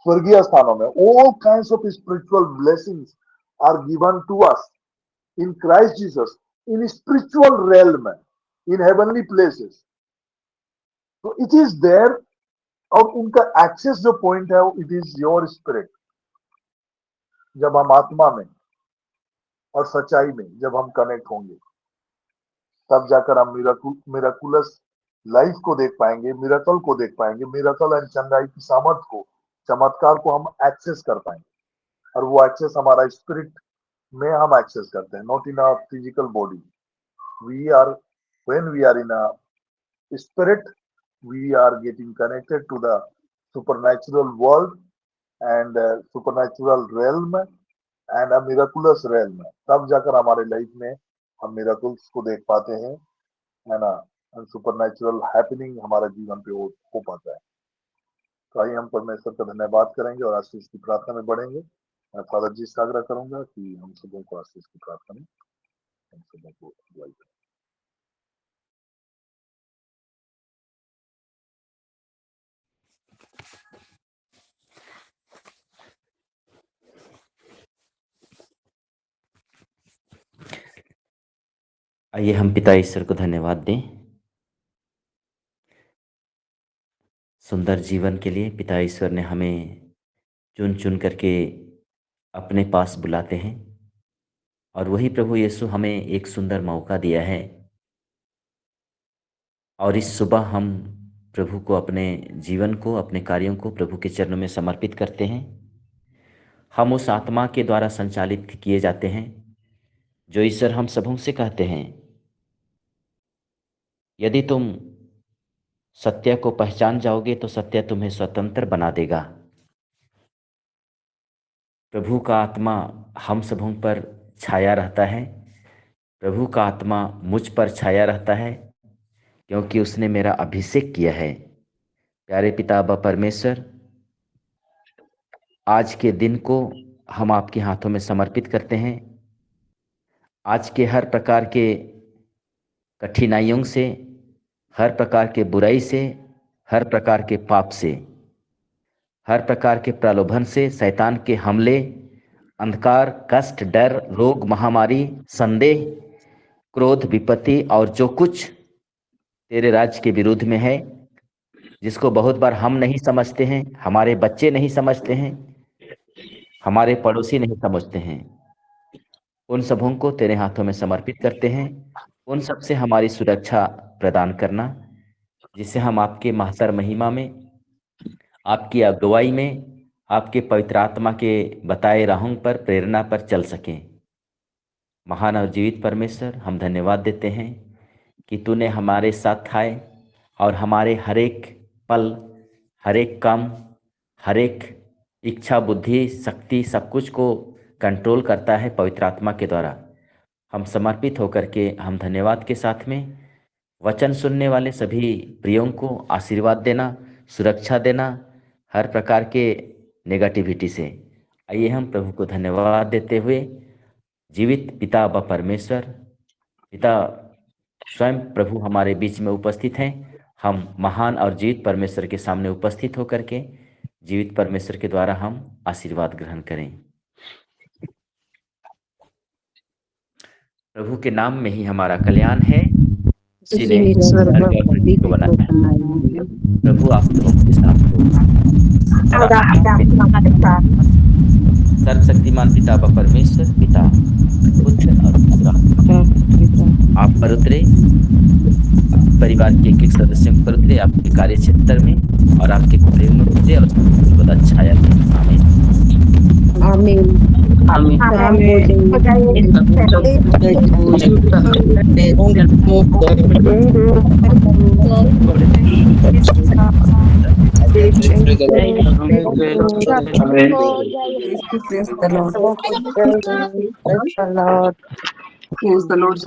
स्वर्गीय स्थानों में, all kinds of spiritual blessings are given to us in Christ Jesus, in spiritual realm, in heavenly places. तो इट इज देयर, और उनका एक्सेस जो पॉइंट है, इट इज योर स्पिरिट। जब हम आत्मा में और सच्चाई में जब हम कनेक्ट होंगे, तब जाकर हम मिराकुलस लाइफ को देख पाएंगे, मिराकल को देख पाएंगे, मिराकल एंड चंगाई की सामर्थ को चमत्कार को हम एक्सेस कर पाएंगे, और वो एक्सेस हमारा स्पिरिट में हम एक्सेस करते हैं, not in a physical body. We are, when we are in a spirit, we are getting connected to the supernatural world and supernatural realm and a miraculous realm. तब जाकर हमारे life में हम miracles को देख पाते हैं, है ना, सुपरनेचुरल हैपनिंग हमारे जीवन पे हो पाता है. तो आइए हम परमेश्वर का धन्यवाद करेंगे और आशीष की प्रार्थना में बढ़ेंगे. मैं फादर जी से आग्रह करूंगा कि हम सबों को आशीष की प्रार्थना में हम सबों को अगुवाई करें. आइए हम पिता ईश्वर को धन्यवाद दें सुंदर जीवन के लिए. पिता ईश्वर ने हमें चुन चुन करके अपने पास बुलाते हैं, और वही प्रभु यीशु हमें एक सुंदर मौका दिया है, और इस सुबह हम प्रभु को, अपने जीवन को, अपने कार्यों को प्रभु के चरणों में समर्पित करते हैं. हम उस आत्मा के द्वारा संचालित किए जाते हैं जो ईश्वर हम सबों से कहते हैं, यदि तुम सत्य को पहचान जाओगे तो सत्य तुम्हें स्वतंत्र बना देगा. प्रभु का आत्मा हम सबों पर छाया रहता है, प्रभु का आत्मा मुझ पर छाया रहता है, क्योंकि उसने मेरा अभिषेक किया है. प्यारे पिता अब्बा परमेश्वर, आज के दिन को हम आपके हाथों में समर्पित करते हैं. आज के हर प्रकार के कठिनाइयों से, हर प्रकार के बुराई से, हर प्रकार के पाप से, हर प्रकार के प्रलोभन से, शैतान के हमले, अंधकार, कष्ट, डर, रोग, महामारी, संदेह, क्रोध, विपत्ति और जो कुछ तेरे राज्य के विरुद्ध में है, जिसको बहुत बार हम नहीं समझते हैं, हमारे बच्चे नहीं समझते हैं, हमारे पड़ोसी नहीं समझते हैं, उन सबों को तेरे हाथों में समर्पित करते हैं. उन सब से हमारी सुरक्षा प्रदान करना, जिससे हम आपके महत्तर महिमा में, आपकी अगुवाई में, आपके पवित्र आत्मा के बताए राहों पर, प्रेरणा पर चल सकें. महान और जीवित परमेश्वर, हम धन्यवाद देते हैं कि तूने हमारे साथ आए और हमारे हर एक पल, हर एक काम, हर एक इच्छा, बुद्धि, शक्ति, सब कुछ को कंट्रोल करता है पवित्र आत्मा के द्वारा. हम समर्पित होकर के हम धन्यवाद के साथ में वचन सुनने वाले सभी प्रियों को आशीर्वाद देना, सुरक्षा देना हर प्रकार के नेगेटिविटी से. आइए हम प्रभु को धन्यवाद देते हुए, जीवित पिता अब्बा परमेश्वर, पिता स्वयं प्रभु हमारे बीच में उपस्थित हैं, हम महान और जीवित परमेश्वर के सामने उपस्थित होकर के जीवित परमेश्वर के द्वारा हम आशीर्वाद ग्रहण करें. प्रभु के नाम में ही हमारा कल्याण है, जिसने स्वर्ग और पृथ्वी को बनाया है. प्रभु आप लोगों के साथ हो. सर्वशक्तिमान पिता व परमेश्वर, पिता, पुत्र और पवित्र आप पर उतरे, परिवार के एक एक सदस्यों पर उतरे, आपके कार्य क्षेत्र में और आपके प्रेम में उतरे और बहुत अच्छा है. आमीन. आमीन. Praise the Lord.